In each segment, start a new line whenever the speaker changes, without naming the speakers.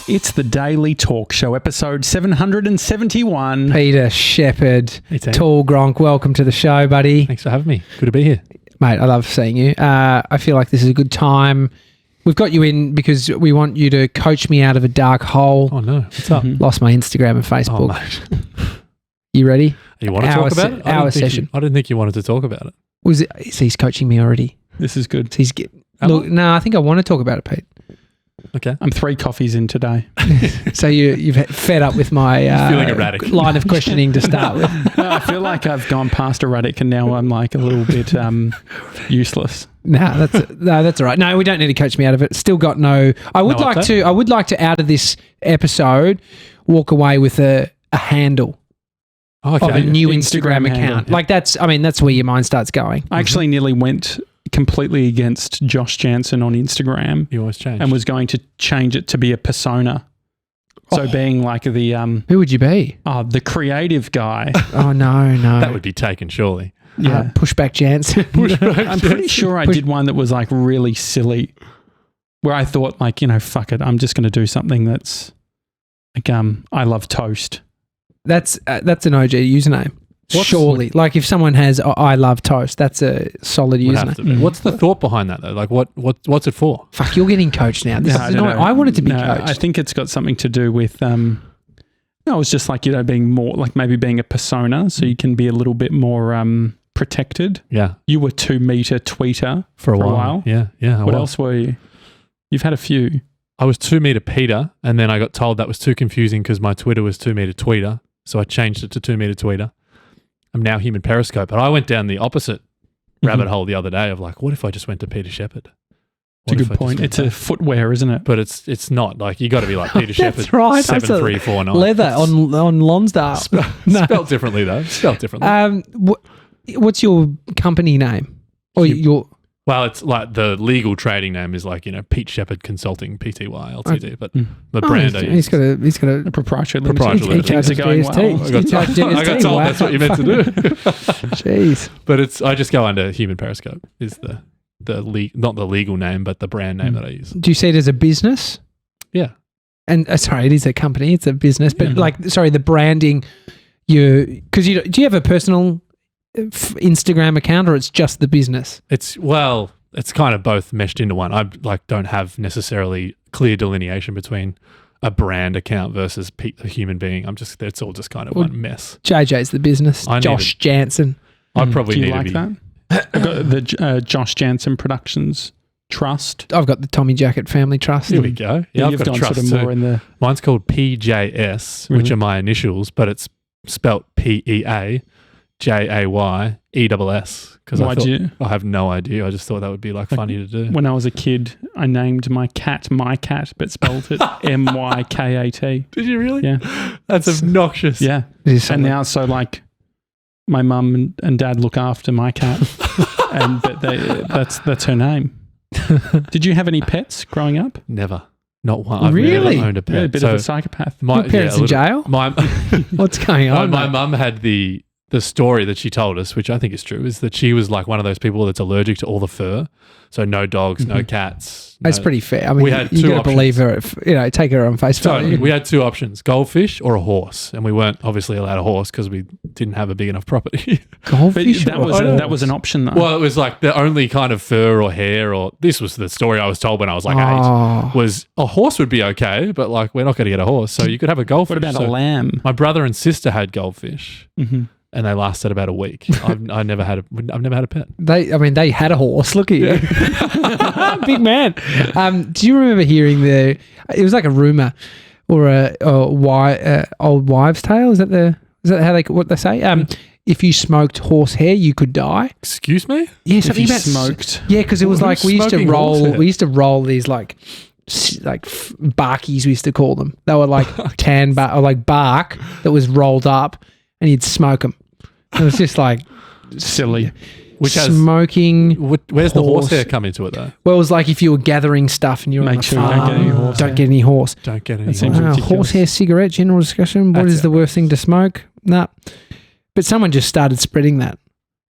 It's the Daily Talk Show, episode 771.
Peter Shepherd,
Hey, Tim.
Tall Gronk, welcome to the show, buddy.
Thanks for having me. Good to be here.
Mate, I love seeing you. I feel like this is a good time. We've got you in because we want you to coach me out of a dark hole.
Oh, no. What's up?
Lost my Instagram and Facebook.
Oh, mate.
You ready?
You want to talk about it?
Our session.
I didn't think you wanted to talk about it.
He's coaching me already.
This is good.
No, I think I want to talk about it, Pete.
Okay.
I'm 3 coffees in today.
So you've fed up with my
feeling erratic
line of questioning to start with.
No, I feel like I've gone past erratic and now I'm like a little bit useless.
No, that's all right. No, we don't need to coach me out of it. Still got no. I would like to out of this episode walk away with a handle of a new Instagram account.
Yeah.
Like that's where your mind starts going.
I actually nearly went completely against Josh Jansen on Instagram.
You always change.
And was going to change it to be a persona. So being like the
Who would you be?
the creative guy.
Oh no.
That would be taken, surely.
Yeah.
Pushback Jansen.
I'm pretty sure I did one that was like really silly where I thought like, fuck it. I'm just going to do something that's like, I love toast.
That's an OG username. Surely. Like if someone has I love toast, that's a solid username.
What's the thought behind that though? Like what's it for?
Fuck, you're getting coached now. I wanted to be coached.
I think it's got something to do with it's just like, being more like maybe being a persona so you can be a little bit more protected.
Yeah.
You were 2 meter tweeter for a while.
Yeah.
What else were you? You've had a few.
I was 2 meter Peter, and then I got told that was too confusing because my Twitter was 2 meter tweeter. So I changed it to 2 meter tweeter. I'm now human periscope. But I went down the opposite rabbit hole the other day of like, what if I just went to Peter Shepherd?
It's a good point. It's a footwear, isn't it?
But it's not. Like you got to be like Peter Shepherd.
That's right.
7349.
Leather on Lonsdale.
Spelled differently though. Spelled differently.
What's your company name? Or your?
Well, it's like the legal trading name is like, Pete Shepherd Consulting, Pty Ltd. But the brand
he's got a
proprietary
limited.
Things are going well.
I got told that's what you meant to do.
Jeez.
But I just go under Human Periscope is not the legal name, but the brand name that I use.
Do you see it as a business?
Yeah.
And sorry, it is a company. It's a business. But the branding, do you have a personal Instagram account or it's just the business?
It's kind of both meshed into one. I don't have necessarily clear delineation between a brand account versus a human being. It's all just kind of one mess.
JJ's the business. Josh Jansen.
I probably
do
need
you like
to be
that? I've got the Josh Jansen Productions Trust.
I've got the Tommy Jacket Family Trust.
Here we go. Yeah, I've got a trust
sort of more in the.
Mine's called PJS, which are my initials, but it's spelt PEAJAYESS. Because I have no idea. I just thought that would be funny to do.
When I was a kid, I named my cat My Cat, but spelled it MYKAT.
Did you really?
Yeah.
That's obnoxious.
Yeah. And now, my mum and dad look after my cat, and that's her name. Did you have any pets growing up?
Never. Not one. I've
Really?
never owned a pet.
You're a bit of a psychopath.
Your parents in jail? What's going on?
My mum had the story that she told us, which I think is true, is that she was like one of those people that's allergic to all the fur. So no dogs, no cats.
That's pretty fair. I mean,
we had
you
two
got to believe her. Take her on face value.
We had 2 options: goldfish or a horse, and we weren't obviously allowed a horse because we didn't have a big enough property.
Goldfish.
That was an option though.
Well, it was like the only kind of fur or hair, or this was the story I was told when I was 8. Was a horse would be okay, but we're not going to get a horse, so you could have a goldfish.
What about a lamb?
My brother and sister had goldfish.
Mm-hmm.
And they lasted about a week. I've never had a pet.
They had a horse. Look at you, big man. Do you remember hearing it was like a rumor or old wives' tale? Is that how what they say? If you smoked horsehair, you could die.
Excuse me?
Yeah, something about
smoked.
Yeah, because it was we used to roll these barkies. We used to call them. They were like tan bark that was rolled up. And you'd smoke them. It was just
silly.
Smoking.
Where's the horsehair come into it though?
Well, it was like if you were gathering stuff and you were
make sure you don't get any horse.
Don't get any horse.
Don't get any horse.
Horsehair cigarette, general discussion. What is the worst thing to smoke? Nah. But someone just started spreading that.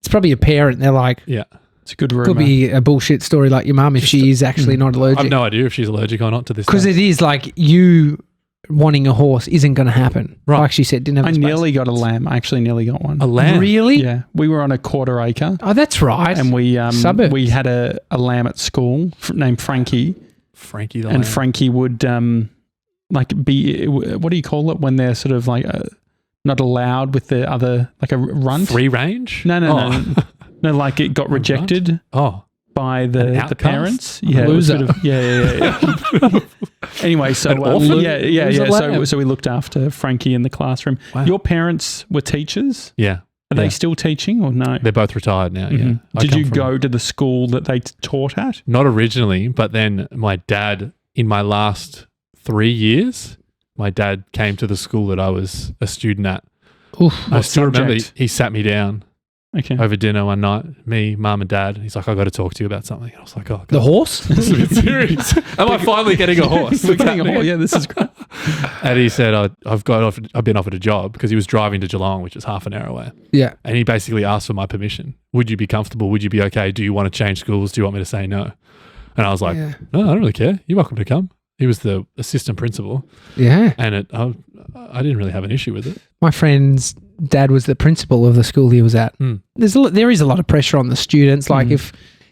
It's probably a parent. They're like,
yeah.
It's a good rumor.
Could be a bullshit story like your mum if she is actually not allergic.
I have no idea if she's allergic or not to this.
Because it is like you wanting a horse isn't going to happen.
Right.
Like she said, didn't have
I
the space.
nearly got a lamb. I actually nearly got one.
A lamb.
Really?
Yeah. We were on a quarter acre.
Oh, that's right.
And we
Suburbs.
we had a lamb at school named Frankie.
Frankie the
And
lamb.
Frankie would be, what do you call it when they're sort of like not allowed with the other, like a runt?
Free range?
No. No, like it got
A runt?
rejected
Oh.
by
An
the
outcast?
parents.
A
Yeah, it was
loser.
sort of, yeah. Anyway, so
An orphan?
yeah.
Who's a lamb?
So we looked after Frankie in the classroom.
Wow.
Your parents were teachers.
Yeah.
Are they still teaching or no?
They're both retired now, yeah.
Mhm.
I
Did
come
you
from-
go to the school that they taught at?
Not originally, but then my dad, in my last 3 years, my dad came to the school that I was a student at.
Oof.
I
What
still remember
subject?
he sat me down
Okay.
over dinner one night, me, mum and dad. He's like, I got to talk to you about something. And I was like, oh,
The
God.
horse?
This is a bit serious. Am I finally getting a horse?
We're getting a horse. Yeah, this is great.
And he said, I've been offered a job because he was driving to Geelong, which is half an hour away.
Yeah.
And he basically asked for my permission. Would you be comfortable? Would you be okay? Do you want to change schools? Do you want me to say no? And I was like,
Yeah.
no, I don't really care. You're welcome to come. He was the assistant principal,
Yeah.
and I didn't really have an issue with it.
My friend's dad was the principal of the school he was at.
Mm.
There is a lot of pressure on the students, like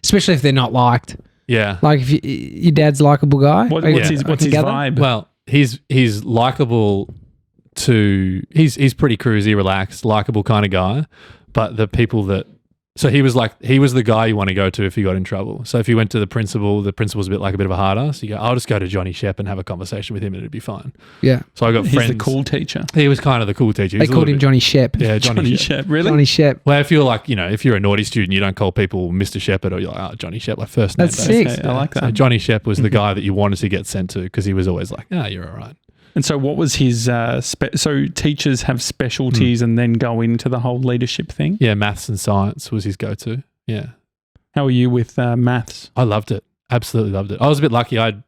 especially if they're not liked.
Yeah.
Like if your dad's a likable guy.
What's
I
his
can gather.
vibe?
Well, he's likable he's pretty cruisy, relaxed, likable kind of guy. But the people that so he was the guy you want to go to if you got in trouble. So if you went to the principal's a bit like a bit of a hard ass. You go, I'll just go to Johnny Shep and have a conversation with him and it'd be fine.
Yeah.
So I got
He's
friends.
the cool teacher.
He was kind of the cool teacher. He
They
was a
called
little
him
bit-
Johnny Shep.
Yeah, Johnny Shep.
Shep. Really?
Johnny Shep.
Well, if you're like, if you're a naughty student, you don't call people Mr. Shepherd or you're like, oh, Johnny Shep, like first name.
That's
basis.
sick.
I like that.
So Johnny Shep was the guy that you wanted to get sent to because he was always like, you're all right.
And so what was his, so teachers have specialties and then go into the whole leadership thing?
Yeah, maths and science was his go-to. Yeah.
How are you with maths?
I loved it. Absolutely loved it. I was a bit lucky. I had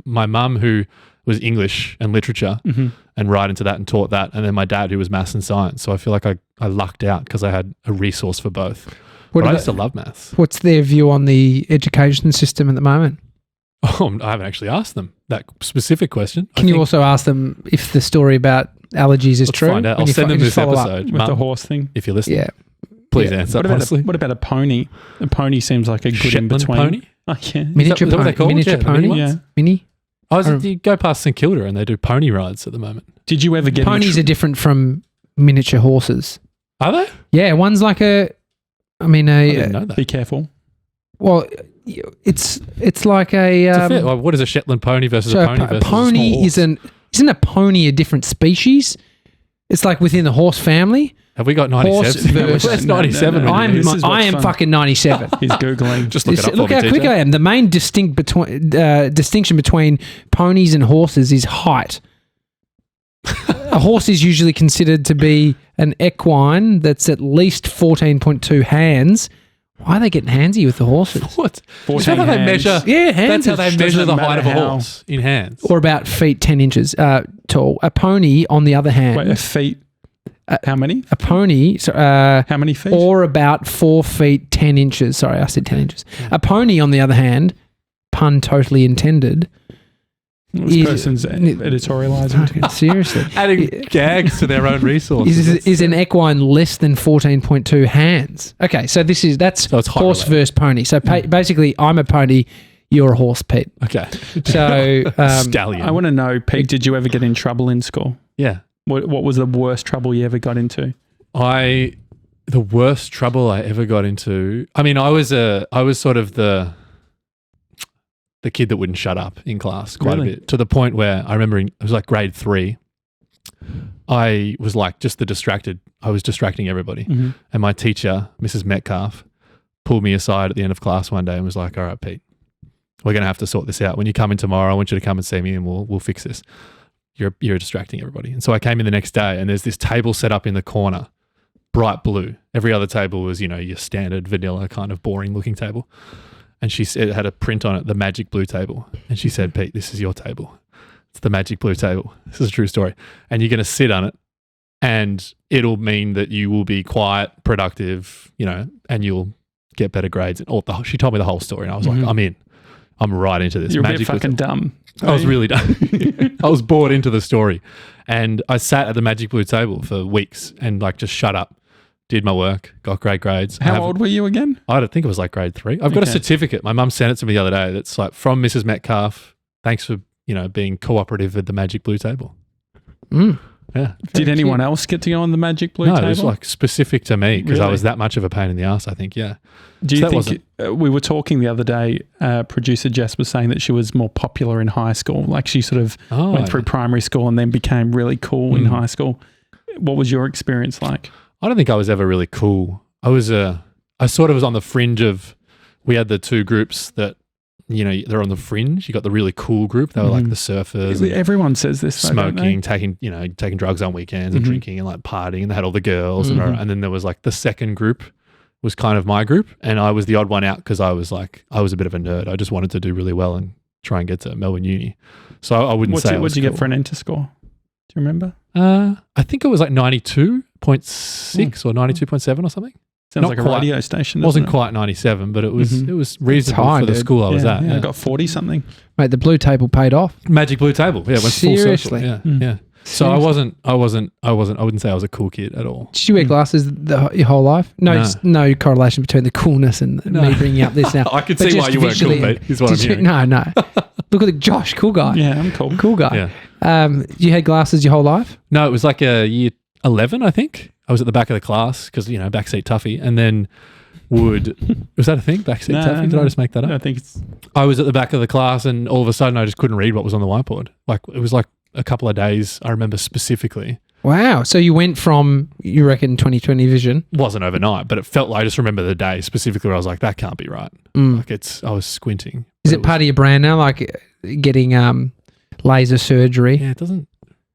my mum who was English and literature and right into that and taught that. And then my dad who was maths and science. So I feel like I lucked out because I had a resource for both.
What
But I
about-
used to love maths.
What's their view on the education system at the moment?
Oh, I haven't actually asked them that specific question.
Can you also ask them if the story about allergies is
Let's
true?
find out.
When
I'll
you
send them
just
this
follow up?
episode.
With the
Mum,
horse thing?
if you're listening,
Yeah.
please
Yeah.
answer
What about,
honestly.
what about a pony? A pony seems like a good
Shetland
in between.
pony?
Oh, yeah.
Miniature
is that what
pony.
they're called?
Miniature
Yeah, the mini
pony.
ones?
Yeah.
Mini.
You go past St Kilda and they do pony rides at the moment.
Did you ever get
Ponies are different from miniature horses.
Are they?
Yeah, one's like
I didn't know that.
Be careful.
well, it's like a
It's a fit. Well, what is a Shetland pony versus
so
a pony
a
versus a
pony
small horse?
isn't a pony a different species? It's like within the horse family.
Have we got
Horse
97?
versus-
That's
No, no,
97.
no, no.
already.
This is
I
what's
am
fun.
fucking 97.
He's Googling.
Just look it up
Look
for
how
me,
quick
teacher.
I am. The main distinction between ponies and horses is height. A horse is usually considered to be an equine that's at least 14.2 hands. Why are they getting handsy with the horses?
What? Is
14
that how they
hands.
measure?
Yeah, hands.
That's how they
Doesn't
measure the height
matter
of a
how.
horse in hands.
Or about feet 10 inches tall. A pony, on the other hand,
Wait, a feet. How many?
a pony,
How many feet?
or about 4 feet 10 inches. Sorry, I said 10 inches. A pony, on the other hand, pun totally intended.
This person's editorializing.
Fucking seriously.
Adding gags to their own resources.
Is an equine less than 14.2 hands? Okay, so that's
So it's height
horse
related.
versus pony. So basically, I'm a pony, you're a horse, Pete.
Okay.
So
Stallion.
I want to know, Pete, did you ever get in trouble in school?
yeah.
What was the worst trouble you ever got into?
The worst trouble I ever got into. I mean, I was sort of the kid that wouldn't shut up in class quite
Really?
a bit, to the point where I remember it was like grade 3. I was like just I was distracting everybody.
Mm-hmm.
And my teacher, Mrs. Metcalf, pulled me aside at the end of class one day and was like, all right, Pete, we're going to have to sort this out. When you come in tomorrow, I want you to come and see me and we'll fix this. You're distracting everybody. And so I came in the next day and there's this table set up in the corner, bright blue. Every other table was, your standard vanilla kind of boring looking table. And she said it had a print on it, the magic blue table. And she said, Pete, this is your table. It's the magic blue table. This is a true story. And you're going to sit on it and it'll mean that you will be quiet, productive, and you'll get better grades. She told me the whole story and I was like, I'm in. I'm right into this.
You're a bit
Magic
fucking dumb.
I was really done. I was bored into the story. And I sat at the Magic Blue table for weeks and like just shut up, did my work, got great grades.
How old were you again?
I don't think it was like grade 3. I've got a
Okay.
certificate. My mum sent it to me the other day. That's like from Mrs. Metcalf. Thanks for, being cooperative at the Magic Blue table.
Mm.
Yeah.
Did anyone else get to go on the Magic Blue
No,
table?
it was like specific to me because I
Really?
was that much of a pain in the ass, I think. Yeah.
Do
So
you
that
think we were talking the other day? Producer Jess was saying that she was more popular in high school. Like she sort of went through primary school and then became really cool in high school. What was your experience like?
I don't think I was ever really cool. I sort of was on the fringe of, we had the two groups that, they're on the fringe. You got the really cool group. They were like the surfers. And
Everyone says this. though, don't they?
smoking, taking drugs on weekends and drinking and like partying. And they had all the girls. And then there was like the second group was kind of my group. And I was the odd one out because I was a bit of a nerd. I just wanted to do really well and try and get to Melbourne Uni. So I wouldn't say
What did you get for an enter score? Do you remember?
I think it was like 92.6 or 92.7 or something.
Sounds
Not
like a
quite.
radio station.
It wasn't
doesn't
quite 97, but it was
Mhm.
it was reasonable
high,
for the
dude.
school I was
yeah,
at.
yeah,
Yeah.
I got 40 something.
Mate, the blue table paid off.
Magic Blue table. Yeah, it went
Seriously?
full circle. Yeah, yeah. So I wouldn't say I was a cool kid at all.
Did you wear glasses your whole life? No,
No.
just no correlation between the coolness and me bringing up this now.
I could
But
see why
just
you weren't cool,
visually-
mate. Is what I'm
Did you-
hearing.
No. Look at Josh, cool guy.
Yeah, I'm cool.
Cool guy.
Yeah.
You had glasses your whole life?
No, it was like a year 11, I think. I was at the back of the class because, backseat toughie. And then was that a thing? Backseat
No,
toughie? Did
no.
I just make that up?
I think it's
I was at the back of the class and all of a sudden I just couldn't read what was on the whiteboard. Like it was like a couple of days, I remember specifically.
Wow. So you went from, you reckon, 20/20 vision.
It wasn't overnight, but it felt like I just remember the day specifically where I was like, that can't be right.
Mm.
Like I was squinting.
Is
But
it part of your brand now, like getting laser surgery?
Yeah, it doesn't.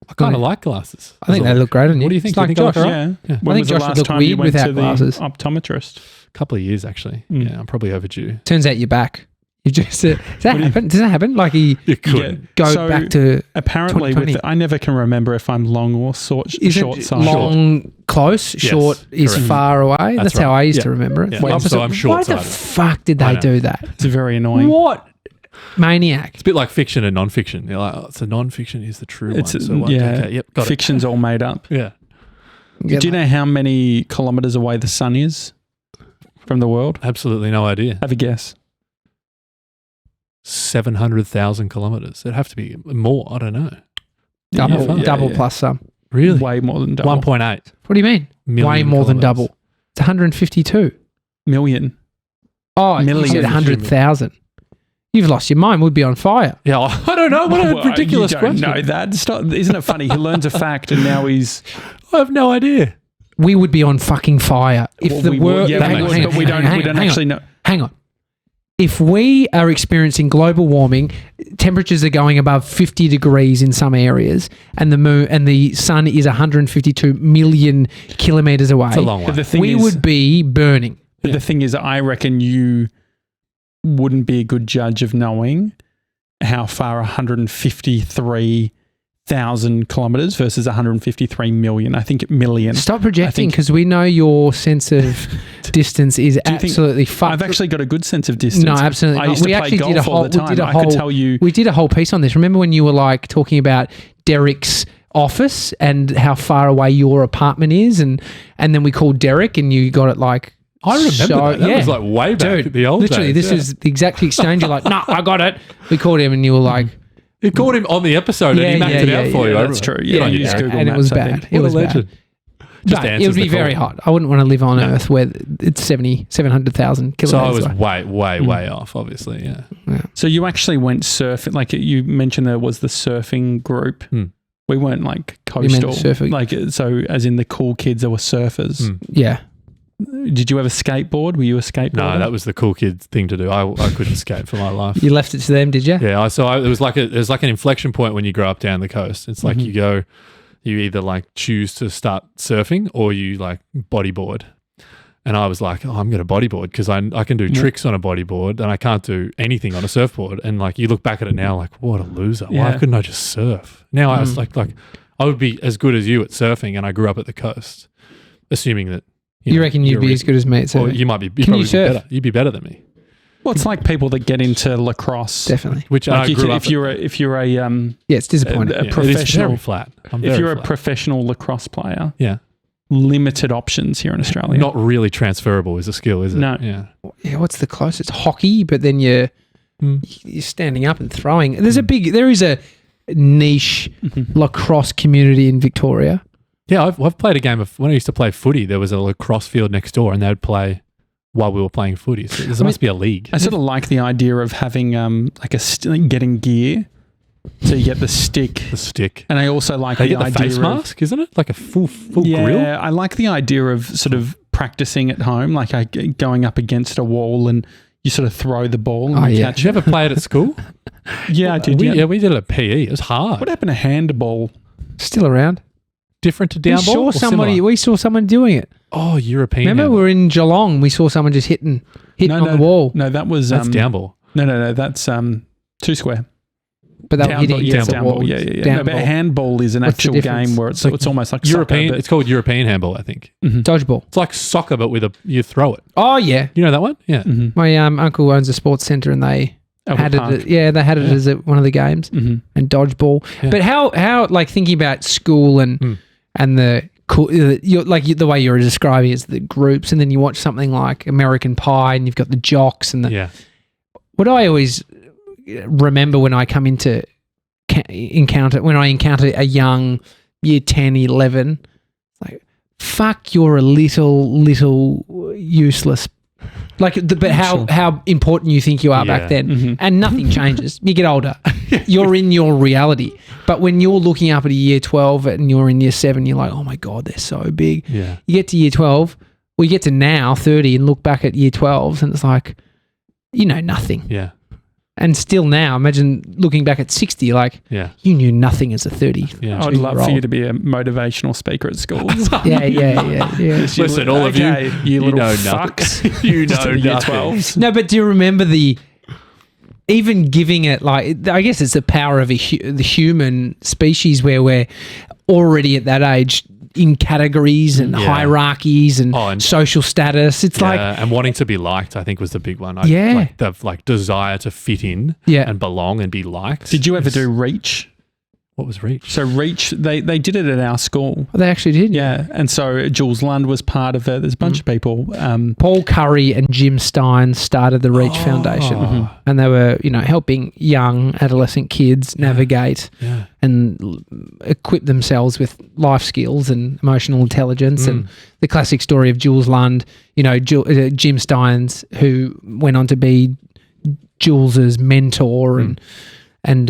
I kind of like glasses.
I think they look great on you.
What do you think?
It's like
Do you think I
Josh.
look alright?
yeah.
Yeah.
When
I think
was the
Josh would
last
look
time you
weird
went
without
to
glasses.
the optometrist?
A couple of years actually.
Mm.
Yeah, I'm probably overdue.
Turns out you're back. You just does that happen? Does that happen? Like you
It could.
go
So,
back to
Apparently,
2020.
I never can remember if I'm long or short
isn't
side.
long close,
Yes,
short is
correct.
far away. That's how
right.
I used
Yeah.
to remember it.
Yeah.
The
Well, so
opposite.
I'm
Why
short-sighted.
the fuck did
I
they
know.
do that?
It's very annoying.
What maniac?
It's a bit like fiction and non-fiction. You're like, it's a non-fiction is the true
It's
one. So what?
yeah.
Okay, yep, got
Fiction's all made up.
it. Yeah.
Yeah,
Do you know how many kilometers away the sun is from the world?
Absolutely no idea.
Have a guess.
700,000 kilometers. It'd have to be more. I don't know.
double,
Yeah,
double
yeah.
plus some.
Really?
Way more than double.
1.8
What do you mean?
million.
Way more than
kilometers.
double. It's 152.
million.
Oh, you
Million.
said 100,000. You've lost your mind. We'd be on fire.
Yeah, I don't know. What a
Well,
ridiculous
you don't
question.
know that. Stop. Isn't it funny? He learns a fact and now he's.
I have no idea.
We would be on fucking fire if
Well,
the
we
world.
would, yeah,
hang
we
on,
would,
hang
but
on,
we don't.
hang
We
on,
don't
hang on.
actually know.
Hang on. If we are experiencing global warming, temperatures are going above 50 degrees in some areas, and the moon and the sun is 152 million kilometers away,
It's a long
But
way.
the thing
we
is,
would be burning.
But the thing is, I reckon you wouldn't be a good judge of knowing how far 153,000 kilometers versus 153 million. I think million.
Stop projecting
think-
because we know your sense of distance is
you think-
absolutely fucked.
I've actually got a good sense of distance.
No, absolutely
I
not.
used to
We
play
actually
golf
did a
all
whole-
the
we
time.
did a
I
whole-
could tell you.
We did a whole piece on this. Remember when you were like talking about Derek's office and how far away your apartment is, and then we called Derek and you got it like.
I remember
so-
that. That
yeah.
was like way back
Dude,
the old
literally,
days.
this is the exact exchange. You're like, no, I got it. We called him and you were like,
You called him on the episode
Yeah,
and he mapped
yeah,
it
yeah,
out for
yeah,
you. I
that's
remember.
true.
Good
Yeah,
on
you
you.
just Google
and it
Maps,
was
I
bad.
think.
It
What
was
a
bad.
legend. Just
But it
answers
would be
the
very
call.
hot. I wouldn't want to live on Earth where it's 700,000 kilometers
So I was
away.
way off, obviously. Yeah.
So you actually went surfing, like you mentioned there was the surfing group.
Hmm.
We weren't like
You meant
coastal.
surfing?
Like, so as in the cool kids, there were surfers.
Hmm.
Yeah.
Did you ever skateboard? Were you a skateboarder?
No, that was the cool kid thing to do. I couldn't skate for my life.
You left it to them, did you?
Yeah, it was like an inflection point when you grow up down the coast. It's like you either like choose to start surfing or you like bodyboard. And I was like, I'm going to bodyboard because I can do tricks on a bodyboard and I can't do anything on a surfboard. And like you look back at it now, like what a loser. Why
Yeah.
couldn't I just surf? Now I was like I would be as good as you at surfing, and I grew up at the coast, assuming that
You
know,
reckon you'd
you're
be
a-
as good as me at
Or
surfing?
you might be.
Can you surf?
Better. You'd be better than me.
Well, it's like people that get into lacrosse.
Definitely.
Which
Like
I grew up.
if you're a
Yeah, it's disappointing.
a
It is
professional,
very flat.
if you're a professional lacrosse player,
yeah,
limited options here in Australia.
not really transferable as a skill, is it?
No.
Yeah.
Yeah, what's the closest? Hockey, but then you're standing up and throwing. There is a niche lacrosse community in Victoria.
Yeah, I've played a game of when I used to play footy. There was a lacrosse field next door, and they would play while we were playing footy. So there must be a league.
I sort of like the idea of having getting gear so you get the stick.
The stick.
And I also like
They
the
get the
idea
face mask, isn't it? Like a full
yeah,
grill.
I like the idea of sort of practicing at home, like going up against a wall and you sort of throw the ball and
Did
catch
you
it.
ever play it at school?
Yeah, I did.
We did it at PE. It was hard.
What happened to handball?
Still around.
Different to down ball?
We saw someone doing it.
Oh, European.
Remember, we were in Geelong. We saw someone just hitting on the wall.
No, that was
that's down ball.
No, that's 2 square.
But they were hitting against the
down
wall.
ball. Yeah. No, but handball is an actual game where it's almost like
European.
soccer,
It's called European handball, I think.
Dodgeball.
It's like soccer, but you throw it.
Oh yeah,
You know that one? Yeah.
my uncle owns a sports centre, and they had it. They had it as one of the games and dodgeball.
Yeah.
But how like thinking about school and the the way you're describing is the groups, and then you watch something like American Pie, and you've got the jocks and what I always remember when I come encounter a young year 10, 11, like, fuck, you're a little useless. Like, how important you think you are back then, and nothing changes. You get older, you're in your reality. But when you're looking up at a year 12 and you're in year 7, you're like, oh my God, they're so big.
Yeah.
You get to year 12, you get to now 30 and look back at year 12s, and it's like, you know nothing.
Yeah.
And still now, imagine looking back at 60, like, you knew nothing as a 30.
Yeah.
I would love for you to be a motivational speaker at schools.
Yeah.
Listen, all of you
little
know
fucks.
nothing. You know
year
nothing.
12s.
No, but do you remember even giving it, like, I guess it's the power of the human species where we're already at that age in categories and hierarchies and social status. It's like,
and wanting to be liked, I think, was the big one. Like the desire to fit in and belong and be liked.
Did you ever do Reach?
What was Reach?
So Reach, they did it at our school.
They actually did.
Yeah. And so Jules Lund was part of it. There's a bunch of people.
Paul Curry and Jim Stein started the Reach Foundation, and they were, helping young adolescent kids navigate and equip themselves with life skills and emotional intelligence. And the classic story of Jules Lund, Jim Steins, who went on to be Jules's mentor and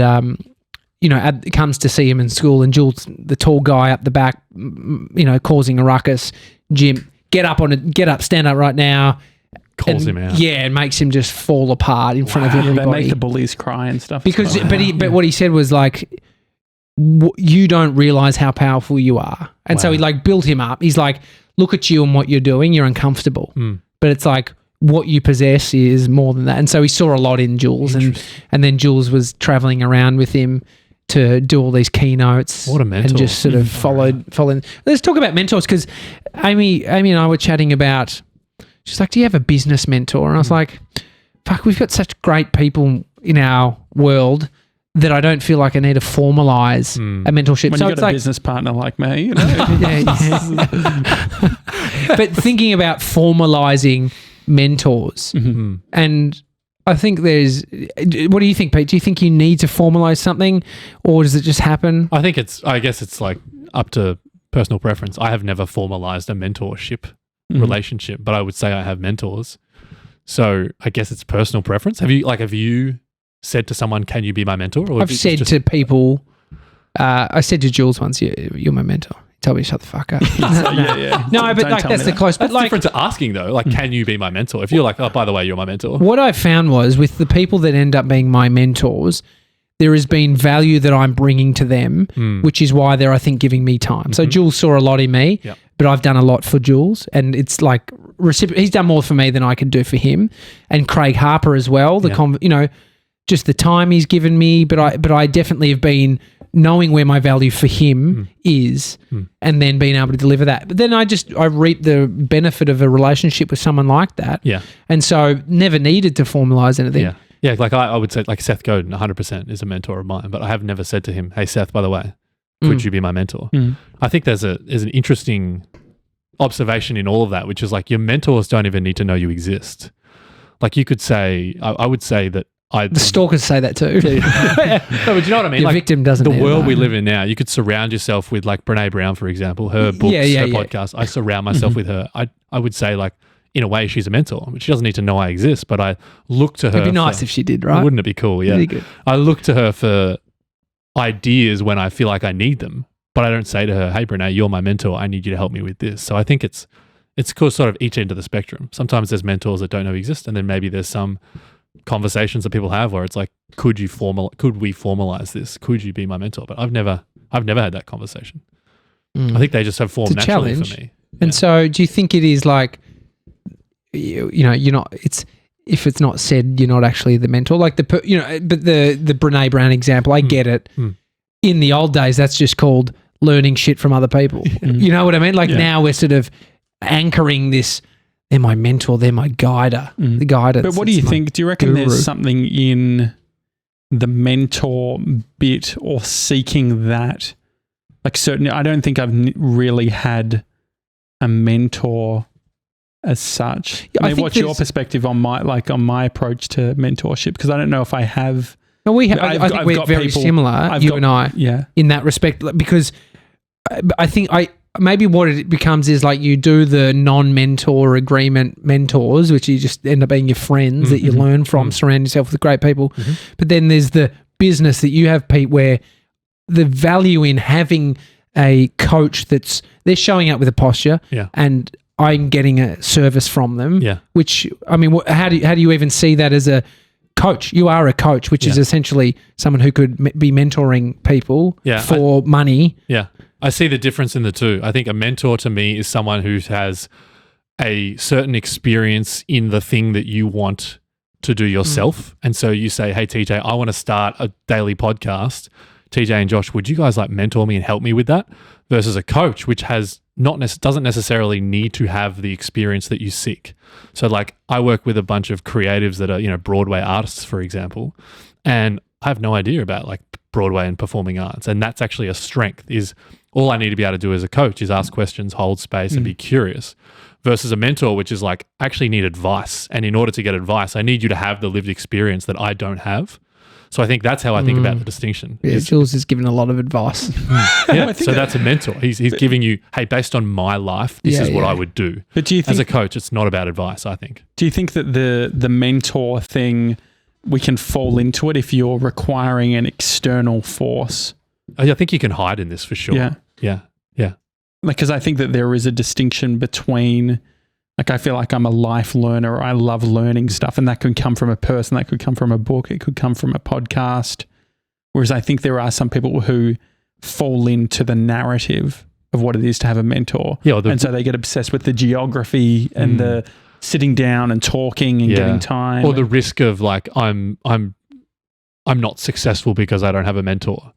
comes to see him in school, and Jules, the tall guy up the back, causing a ruckus. Jim, get up, stand up right now.
Calls him out.
Yeah, and makes him just fall apart in front of everybody.
They make the bullies cry and stuff.
Because, but what he said was like, you don't realize how powerful you are. And so he like built him up. He's like, look at you and what you're doing. You're uncomfortable. But it's like, what you possess is more than that. And so he saw a lot in Jules, and then Jules was traveling around with him to do all these keynotes. What a mentor. And just sort of followed. Let's talk about mentors, because Amy and I were chatting about, she's like, do you have a business mentor? And I was like, fuck, we've got such great people in our world that I don't feel like I need to formalize a mentorship.
When you've got a business partner like me,
But thinking about formalizing mentors, and I think what do you think, Pete? Do you think you need to formalize something, or does it just happen?
I guess it's like up to personal preference. I have never formalized a mentorship relationship, but I would say I have mentors. So I guess it's personal preference. Have you said to someone, can you be my mentor? Or
I've said to people, I said to Jules once, you're my mentor. Tell me to shut the fuck up. No, but like that's the close. But
that's
like,
different to asking though. Like, can you be my mentor? If you're like, oh, by the way, you're my mentor.
What I found was with the people that end up being my mentors, there has been value that I'm bringing to them, which is why they're, I think, giving me time. So Jules saw a lot in me, but I've done a lot for Jules, and it's like he's done more for me than I can do for him, and Craig Harper as well. just the time he's given me, but I definitely have been knowing where my value for him is and then being able to deliver that. But then I reap the benefit of a relationship with someone like that.
Yeah.
And so never needed to formalize anything.
Yeah. Yeah, like I would say, like Seth Godin, 100% is a mentor of mine, but I have never said to him, hey, Seth, by the way, could you be my mentor? I think there's an interesting observation in all of that, which is like your mentors don't even need to know you exist. Like you could say, I would say that the
stalkers say that too.
No, but you know what I mean?
The victim doesn't.
The world we live in now, you could surround yourself with like Brene Brown, for example, her books, her podcast. I surround myself with her. I would say like, in a way, she's a mentor. She doesn't need to know I exist, but I look to her.
It'd be nice if she did, right?
Wouldn't it be cool? Yeah.
Good.
I look to her for ideas when I feel like I need them, but I don't say to her, hey, Brene, you're my mentor. I need you to help me with this. So I think it's sort of each end of the spectrum. Sometimes there's mentors that don't know exist, and then maybe there's some conversations that people have where it's like, could we formalize this? Could you be my mentor? But I've never had that conversation. I think they just have formed naturally for me.
And so do you think it is like, you know, you're not, if it's not said, you're not actually the mentor, like but the Brene Brown example, I get it. In the old days, that's just called learning shit from other people. You know what I mean? Like now we're sort of anchoring this, they're my mentor, they're my guider, the guidance.
But what do you think? Do you reckon there's something in the mentor bit or seeking that? Like certainly, I don't think I've really had a mentor as such. I mean, what's your perspective on my approach to mentorship? Because I don't know if I have.
No, I think we're very similar, you and I, in that respect. Because I think maybe what it becomes is like you do the non-mentor agreement mentors, which you just end up being your friends that you learn from, surround yourself with great people. But then there's the business that you have, Pete, where the value in having a coach they're showing up with a posture and I'm getting a service from them. Yeah. Which, I mean, how do you even see that as a coach? You are a coach, which is essentially someone who could be mentoring people for money. Yeah.
I see the difference in the two. I think a mentor to me is someone who has a certain experience in the thing that you want to do yourself. And so you say, hey, TJ, I want to start a daily podcast. TJ and Josh, would you guys like mentor me and help me with that? Versus a coach, which doesn't necessarily need to have the experience that you seek. So like I work with a bunch of creatives that are, Broadway artists, for example, and I have no idea about like Broadway and performing arts. And that's actually a strength, is all I need to be able to do as a coach is ask questions, hold space and be curious. Versus a mentor, which is like, I actually need advice. And in order to get advice, I need you to have the lived experience that I don't have. So I think that's how I think about the distinction.
Yeah, Jules is giving a lot of advice.
So that's a mentor. He's giving you, hey, based on my life, this is what I would do. But do you think, as a coach, it's not about advice, I think.
Do you think that the mentor thing, we can fall into it if you're requiring an external force?
I think you can hide in this for sure. Yeah.
Like, because I think that there is a distinction between, like, I feel like I'm a life learner. I love learning stuff, and that could come from a person, that could come from a book, it could come from a podcast. Whereas I think there are some people who fall into the narrative of what it is to have a mentor. And so they get obsessed with the geography and the sitting down and talking and giving time.
Or the risk of like, I'm not successful because I don't have a mentor.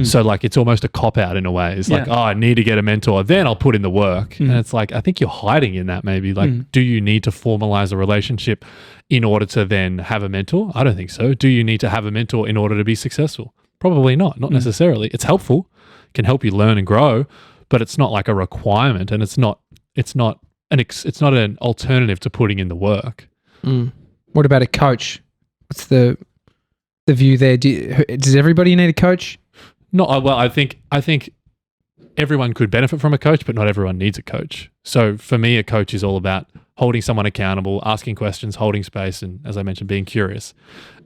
So like it's almost a cop-out in a way. It's like, I need to get a mentor, then I'll put in the work. And it's like, I think you're hiding in that maybe. Like, do you need to formalize a relationship in order to then have a mentor? I don't think so. Do you need to have a mentor in order to be successful? Probably not necessarily. It's helpful, can help you learn and grow, but it's not like a requirement, and it's not an alternative to putting in the work.
What about a coach? What's the view there? Does everybody need a coach?
No, well, I think everyone could benefit from a coach, but not everyone needs a coach. So for me, a coach is all about holding someone accountable, asking questions, holding space, and as I mentioned, being curious.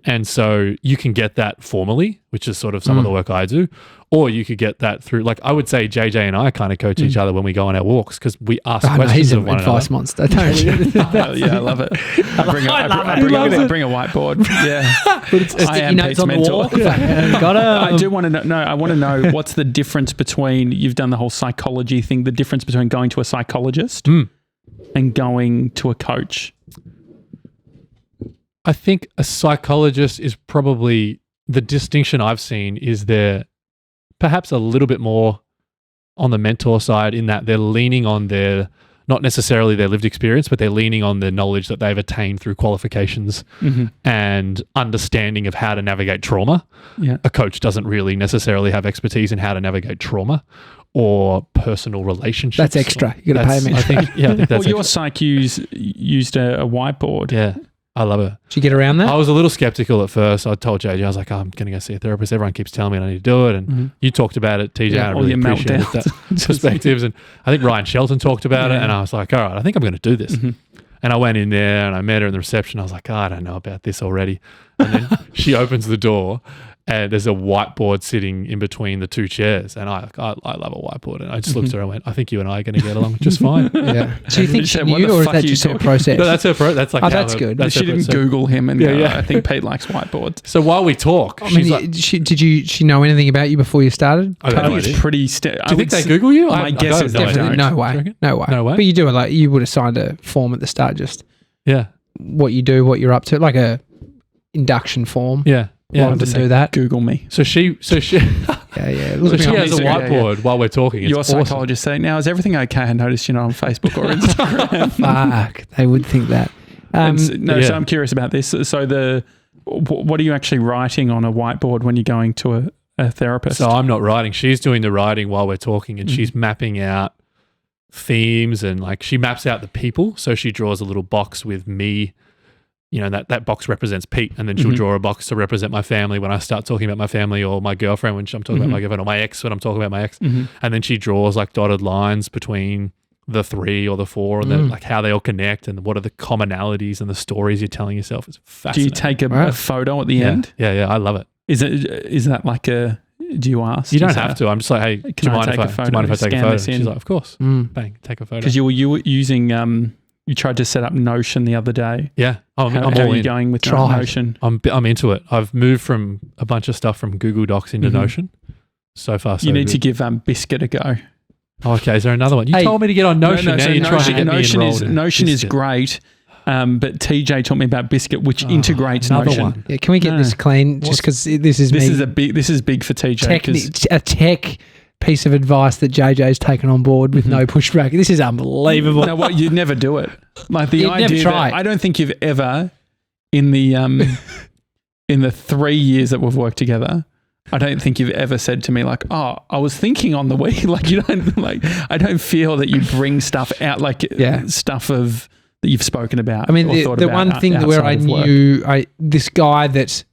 And so you can get that formally, which is sort of some of the work I do, or you could get that through, like I would say JJ and I kind of coach each other when we go on our walks because we ask questions
he's
of one another.
He's an advice monster, don't you?
I love it. I bring a whiteboard. Yeah.
Sticky notes on the wall.
I do want to know, I want to know what's the difference between, you've done the whole psychology thing, the difference between going to a psychologist and going to a coach.
I think a psychologist is probably the distinction I've seen is they're perhaps a little bit more on the mentor side in that they're leaning on their, not necessarily their lived experience, but they're leaning on the knowledge that they've attained through qualifications and understanding of how to navigate trauma.
Yeah.
A coach doesn't really necessarily have expertise in how to navigate trauma or personal relationships.
That's extra. You got to pay them
I think, I think that's
Well, your
extra.
psych used a whiteboard.
Yeah, I love it.
Did you get around that?
I was a little skeptical at first. I told JJ, I was like, I'm going to go see a therapist. Everyone keeps telling me I need to do it. And you talked about it, TJ.
Yeah,
I
all
really
your
appreciated
meltdowns.
that perspectives. And I think Ryan Shelton talked about it.
Yeah.
And I was like, all right, I think I'm going to do this. And I went in there and I met her in the reception. I was like, I don't know about this already. And then she opens the door and there's a whiteboard sitting in between the two chairs. And I love a whiteboard. And I just looked at her and went, I think you and I are going to get along just fine.
Yeah. Do you think she
said, "What
knew,
the
or is
fuck
that
are you
just her
talking-"
process?
No, that's her. That's like
Oh,
how
that's
her-
good.
That's
She
her
didn't
process.
Google him and
Yeah,
go,
yeah.
I think Pete likes whiteboards.
So while we talk,
I
she's
mean,
like,
did she know anything about you before you started?
I don't
I
know.
think
Do
it's pretty...
you think they Google you?
My guess
I
is
have
they
no idea.
don't.
No
Do you
way.
reckon?
No way.
No way?
But you do it like you would have signed a form at the start, just
Yeah.
what you do, what you're up to, like a induction form.
Yeah.
A lot
Yeah.
of them do that.
Google me.
So she
Yeah, yeah.
So
Look
she
me up.
has a
Yeah, yeah.
whiteboard while we're talking. It's
Your
awesome.
psychologist saying, now, is everything okay? I noticed you're not on Facebook or Instagram.
Fuck, they would think that.
So
yeah.
I'm curious about this. So what are you actually writing on a whiteboard when you're going to a therapist?
So I'm not writing. She's doing the writing while we're talking, and she's mapping out themes and like she maps out the people. So she draws a little box with me. You know, that box represents Pete, and then she'll draw a box to represent my family when I start talking about my family, or my girlfriend when I'm talking about my girlfriend, or my ex when I'm talking about my ex. And then she draws like dotted lines between the 3 or the 4 and then like how they all connect and what are the commonalities and the stories you're telling yourself. It's
Do
fascinating.
you take a photo at the end?
Yeah, I love it.
Is that like a... Do you ask?
You don't have to. I'm just like, hey, do you
I
mind
take
if
a
I
photo?
do you mind if I take a
Scan
photo?
this in.
She's like, of course. Bang, take a photo.
Because you were using... you tried to set up Notion the other day.
Yeah, I'm
How
all
are you
in.
going with
Try.
Notion?
I'm into it. I've moved from a bunch of stuff from Google Docs into Notion. So far, so
You need
good.
to give Biscuit a go.
Oh, okay, is there another one? You
Hey,
told me to get on Notion. Now
so
you're trying to get
Notion
me
is
enrolled. in
Notion is
Biscuit.
great, but TJ taught me about Biscuit, which integrates
another
Notion.
one.
Yeah, can we get this clean? Just because this is
This
me.
is big for TJ. 'Cause
a tech piece of advice that JJ's taken on board with no pushback. This is unbelievable.
no, what you'd never do it. Like the
You'd never
idea
try
that
it.
I don't think you've ever in the in the 3 years that we've worked together. I don't think you've ever said to me like, "Oh, I was thinking on the week." Like you don't like. I don't feel that you bring stuff out like stuff of that you've spoken about.
I mean,
or
the
thought about
one thing where I
outside of work.
knew this guy's,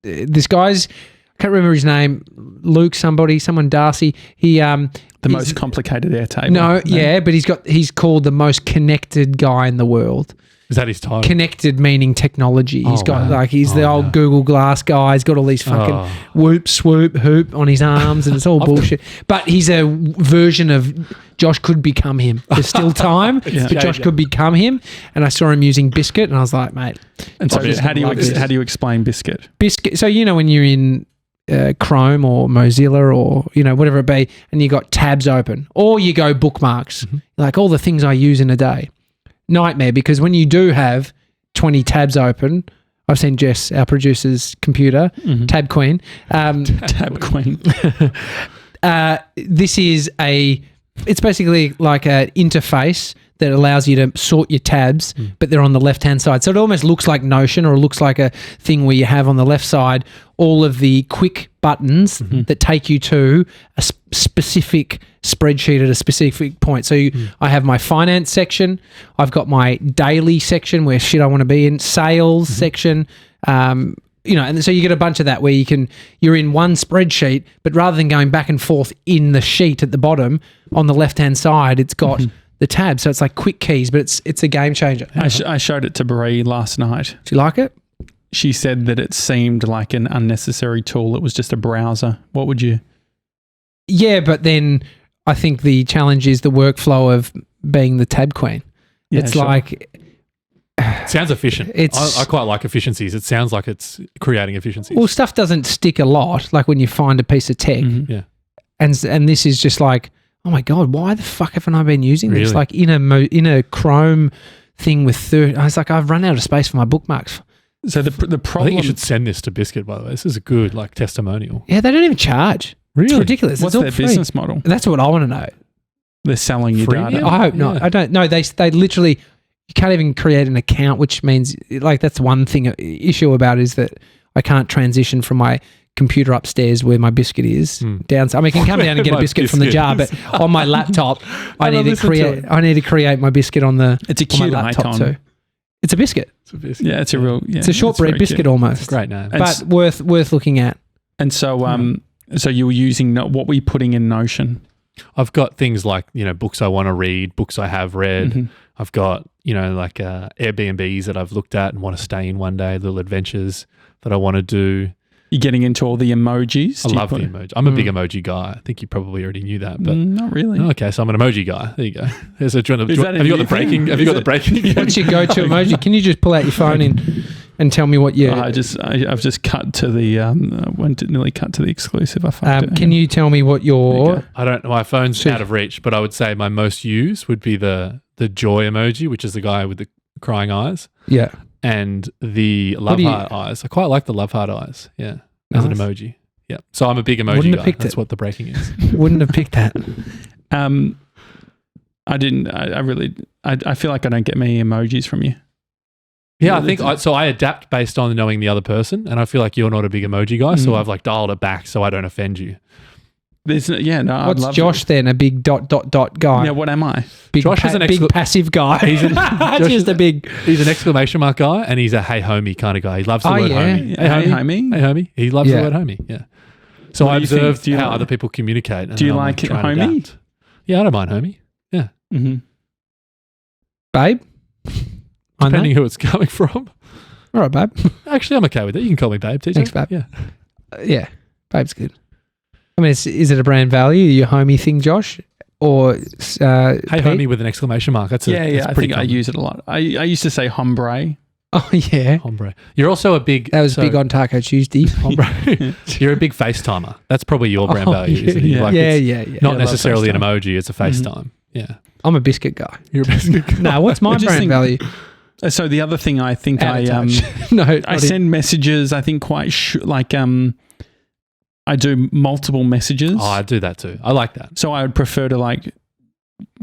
I can't remember his name, Luke someone Darcy. He
the
he's-
most complicated air table.
No, yeah, but he's called the most connected guy in the world.
Is that his title?
Connected meaning technology. He's
Oh,
got
wow.
he's the old Google Glass guy. He's got all these fucking
Oh.
whoop, swoop, hoop on his arms, and it's all bullshit. But he's a version of Josh could become him. There's still time, but Josh could become him. And I saw him using Biscuit, and I was like, mate.
And so
I just
how do you
like this.
how do you explain Biscuit?
Biscuit. So when you're in Chrome or Mozilla or whatever it be, and you got tabs open, or you go bookmarks, like all the things I use in a day. Nightmare, because when you do have 20 tabs open, I've seen Jess, our producer's computer, tab queen.
Tab queen.
This is it's basically like an interface that allows you to sort your tabs, but they're on the left-hand side. So it almost looks like Notion, or it looks like a thing where you have on the left side all of the quick buttons that take you to a specific spreadsheet at a specific point. So I have my finance section. I've got my daily section where shit I want to be in, sales section, and so you get a bunch of that where you're in one spreadsheet, but rather than going back and forth in the sheet at the bottom, on the left-hand side, it's got the tab. So it's like quick keys, but it's a game changer.
I showed it to Brie last night.
Do you like it?
She said that it seemed like an unnecessary tool. It was just a browser. What would you...
Yeah, but then I think the challenge is the workflow of being the tab queen.
Yeah,
It's
sure.
like...
Sounds efficient. I quite like efficiencies. It sounds like it's creating efficiencies.
Well, stuff doesn't stick a lot, like when you find a piece of tech.
Yeah.
And this is just like, oh my God, why the fuck haven't I been using this?
Really?
Like in a Chrome thing with I was like, I've run out of space for my bookmarks.
So the
I
problem.
think you should send this to Biscuit, by the way. This is a good testimonial.
Yeah, they don't even charge.
Really?
It's ridiculous.
What's
it's all
their
free.
business model?
That's what I want to know.
They're selling you
Freemium?
data.
I hope not.
Yeah.
I don't know. They literally, you can't even create an account, which means like that's one thing issue about is that I can't transition from my computer upstairs where my biscuit is down. I mean, I can come down and get a
My
biscuit from the
biscuit
jar, but on my laptop, I need to create my biscuit on the.
It's a
on my
cute
laptop
icon.
too. It's a biscuit.
It's a biscuit.
Yeah, it's a real. Yeah,
It's a shortbread
very
biscuit
cute.
almost,
Great name.
And
but worth looking at.
And so, so you were using what were you putting in Notion?
I've got things like, books I want to read, books I have read.
Mhm.
I've got, like Airbnbs that I've looked at and want to stay in one day, little adventures that I want to do.
You're getting into all the emojis.
I
Do you
love the
put-
emoji. I'm a big emoji guy. I think you probably already knew that, but
Not really.
Oh, okay, so I'm an emoji guy. There you go. There's a,
Is that a
have you got
new
the breaking?
thing?
Have you got the breaking?
What's your go-to emoji? Can you just pull out your phone and tell me what you?
I've just cut to the nearly cut to the exclusive. I fucked it.
Can you tell me what
There you
your?
go.
I don't know. My phone's
Sure.
out of reach, but I would say my most used would be the joy emoji, which is the guy with the crying eyes,
Yeah,
and the love
do you-
heart eyes. I quite like the love heart eyes. Yeah, as an
Nice.
emoji. Yeah. So I'm a big emoji
Wouldn't have
guy.
picked
That's
it.
what the breaking is.
wouldn't have picked that.
I didn't. I really. I feel like I don't get many emojis from you.
Yeah, I
Yeah,
think
that's-
so. I adapt based on knowing the other person, and I feel like you're not a big emoji guy, so I've dialed it back so I don't offend you.
There's no, I'd
What's
love
Josh then? A big ... guy.
Yeah, what am I?
Big,
Josh is an
big passive guy.
He's an- Josh
just a big.
He's an exclamation mark guy, and he's a hey homie kind of guy. He loves the
Oh,
word
yeah.
homie.
Hey, homie.
Hey homie. He loves
Yeah.
the word homie. Yeah. So
What
I
do you think?
observed
Do you
how
like-
other people communicate. And
Do you
I'm
like
trying to
homie?
adapt. Yeah, I don't mind homie. Yeah.
Mm-hmm.
Babe. I know.
Depending who it's coming from.
All right, babe.
Actually, I'm okay with it. You can call me babe, TJ.
Thanks, babe.
Yeah.
Yeah, babe's good. I mean, is it a brand value? Your homie thing, Josh, or
Hey
Pete?
homie with an exclamation mark. That's
Yeah.
that's
I
pretty
think I
common.
use it a lot. I used to say hombre.
Oh yeah,
Hombre. You're also a big.
that was big on Taco Tuesday.
Hombre. You're a big FaceTimer. That's probably your brand
Oh,
value.
yeah,
isn't it?
yeah.
Like,
yeah,
it's
yeah.
Not
I love
necessarily an
FaceTime.
emoji. It's a FaceTime. Yeah.
I'm a biscuit guy.
You're a biscuit guy.
No, what's my
I just
brand
think-
value?
So the other thing I think
Out
I
of touch. No,
I
not
send messages. I think quite I do multiple messages.
Oh, I do that too. I like that.
So I would prefer to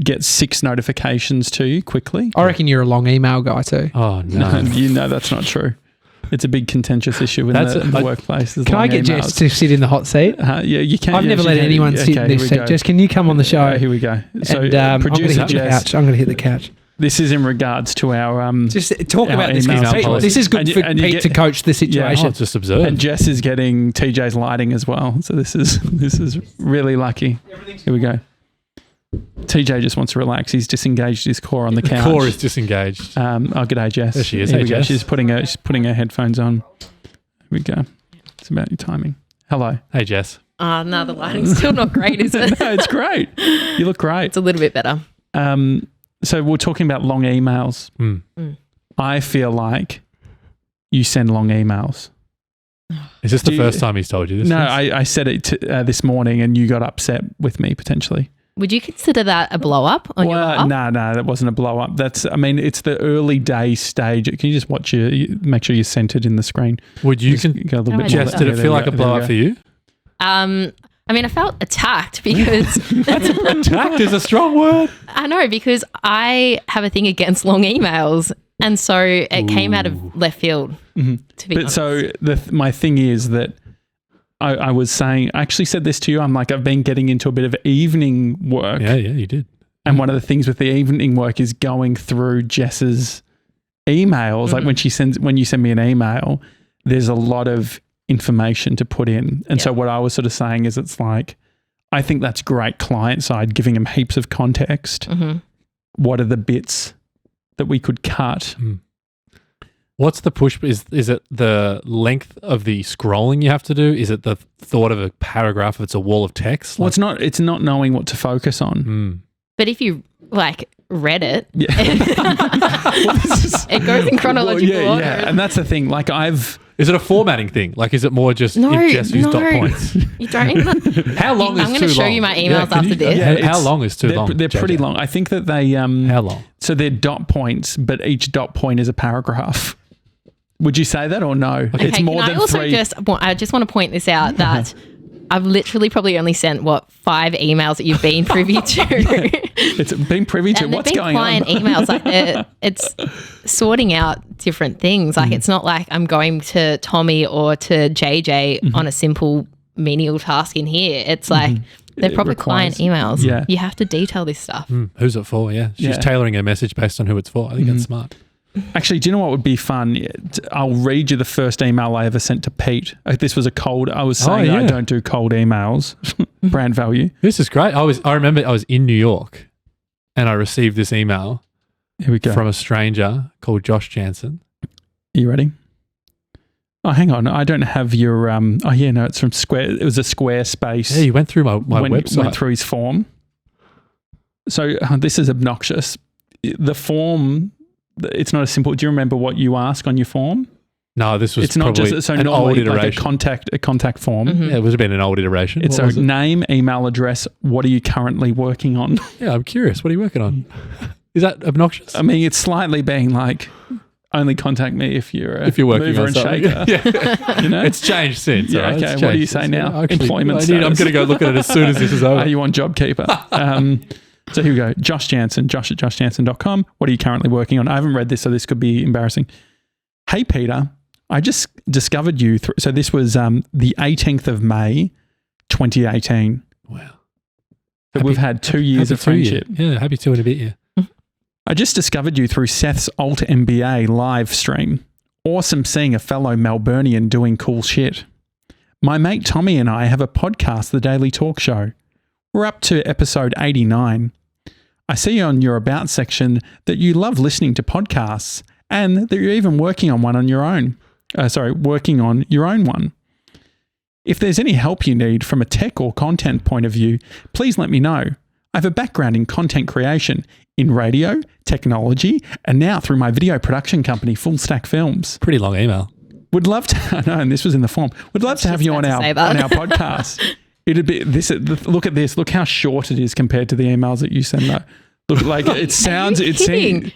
get 6 notifications to you quickly.
I reckon you're a long email guy too.
Oh
No,
no.
you know that's not true. It's a big contentious issue in
That's
the,
a-
in the
I-
workplace. There's
Can I
long
get Jess
emails.
to sit in the hot seat?
Yeah, you can.
I've
yeah,
never
she
let
can.
anyone sit in
Okay,
this
here we
seat.
go.
Jess, can you come on the show?
Here we go. So
and I'm going to
producer
hit the
Jess,
couch. I'm going to hit the couch.
this is in regards to our
Just talk
Our
about this.
email
Pete.
policy.
This is good
And you-
for
and you
Pete
get-
to coach the
Oh,
situation.
it's just absurd.
and Jess is getting TJ's lighting as well. So this is really lucky. Here we go. TJ just wants to relax. He's disengaged his core on the couch.
Core is disengaged.
G'day, Jess.
There she is.
Here
Hey,
we go.
Jess.
She's putting her headphones on. Here we go. It's about your timing. Hello.
Hey, Jess.
No, the lighting's still not great, is it?
No, it's great. You look great.
It's a little bit better.
So we're talking about long emails. I feel like you send long emails.
Is this the
Do you-
first time he's told you this?
No,
Jess?
I said it this morning and you got upset with me potentially.
Would you consider that a blow up on your
Well,
behalf?
no, that wasn't a blow up. It's the early day stage. Can you just watch make sure you're centered in the screen?
Would you
Just
con-
go a little
No,
bit
I
more
Jess,
don't.
did
there
it
we
feel like
go,
a
there we
blow up
go.
for you?
I mean, I felt attacked because
Attacked is a strong word.
I know, because I have a thing against long emails. And so it came out of left field, to be
But
honest.
so my thing is that I was saying, I actually said this to you. I'm like, I've been getting into a bit of evening work.
Yeah, you did.
And one of the things with the evening work is going through Jess's emails. Like when you send me an email, there's a lot of information to put in. And so what I was sort of saying is it's like, I think that's great client side, giving them heaps of context. What are the bits that we could cut?
What's the push? Is it the length of the scrolling you have to do? Is it the thought of a paragraph if it's a wall of text?
Well, it's not knowing what to focus on.
But if you read it,
Yeah.
it goes in chronological order.
Yeah. And that's the thing. Like
Is it a formatting thing? Like, is it more just
No,
if Jess used dot
no.
points?
You don't.
How long
I'm
is
going
too
to show
long?
you my emails
can
after this.
Yeah,
how
it's-
long is too long?
they're pretty
JJ?
long. I think that they
How long?
so they're dot points, but each dot point is a paragraph. Would you say that or no?
Okay,
It's more
can
than
I also
3.
I just want to point this out that I've literally probably only sent 5 emails that you've been privy to.
It's been privy to
And
what's
they've been
going on.
client emails. Like it's sorting out different things. Like it's not like I'm going to Tommy or to JJ on a simple menial task in here. It's like they're proper client emails.
Yeah.
You have to detail this stuff.
Who's it for? Yeah. She's tailoring her message based on who it's for. I think that's smart.
Actually, do you know what would be fun? I'll read you the first email I ever sent to Pete. This was a cold. I was saying I don't do cold emails. Brand value.
This is great. I remember I was in New York and I received this email
Here we go.
from a stranger called Josh Jansen.
Are you ready? Oh, hang on. I don't have your. Oh, yeah, no, it's from Square. It was a Squarespace.
Yeah, you went through my website.
Went through his form. So this is obnoxious. The form. It's not a simple. Do you remember what you ask on your form?
No, this was
It's not
probably
just so
an old
normally
iteration.
like a contact form.
Mm-hmm.
Yeah, it would have been an old iteration.
It's
What was
a
it?
name, email address. What are you currently working on?
Yeah, I'm curious. What are you working on? Is that obnoxious?
I mean, it's slightly being like, only contact me if you're
If you're working
mover
on
and
something.
shaker.
Yeah.
You know?
It's changed since.
Yeah,
all right?
okay.
It's
What do you
changed
say
since.
now?
Actually,
Employment
I'm
status.
going to go look at it as soon as this is over.
Are you on JobKeeper? So here we go. Josh Jansen, josh@joshjansen.com. What are you currently working on? I haven't read this, so this could be embarrassing. Hey, Peter, I just discovered you. So this was the 18th of May, 2018.
Wow.
So we've had 2 years of
Happy 2
friendship.
year. Yeah, happy 2 and a bit, yeah.
I just discovered you through Seth's Alt MBA live stream. Awesome seeing a fellow Melburnian doing cool shit. My mate Tommy and I have a podcast, The Daily Talk Show. We're up to episode 89. I see on your About section that you love listening to podcasts and that you're even working on one on your own. Working on your own one. If there's any help you need from a tech or content point of view, please let me know. I have a background in content creation, in radio, technology, and now through my video production company, Full Stack Films.
Pretty long email.
Would love to, I know, and this was in the form, would love to have you on our podcast. It'd be this. Look at this. Look how short it is compared to the emails that you send. Though, look like it sounds. It seems.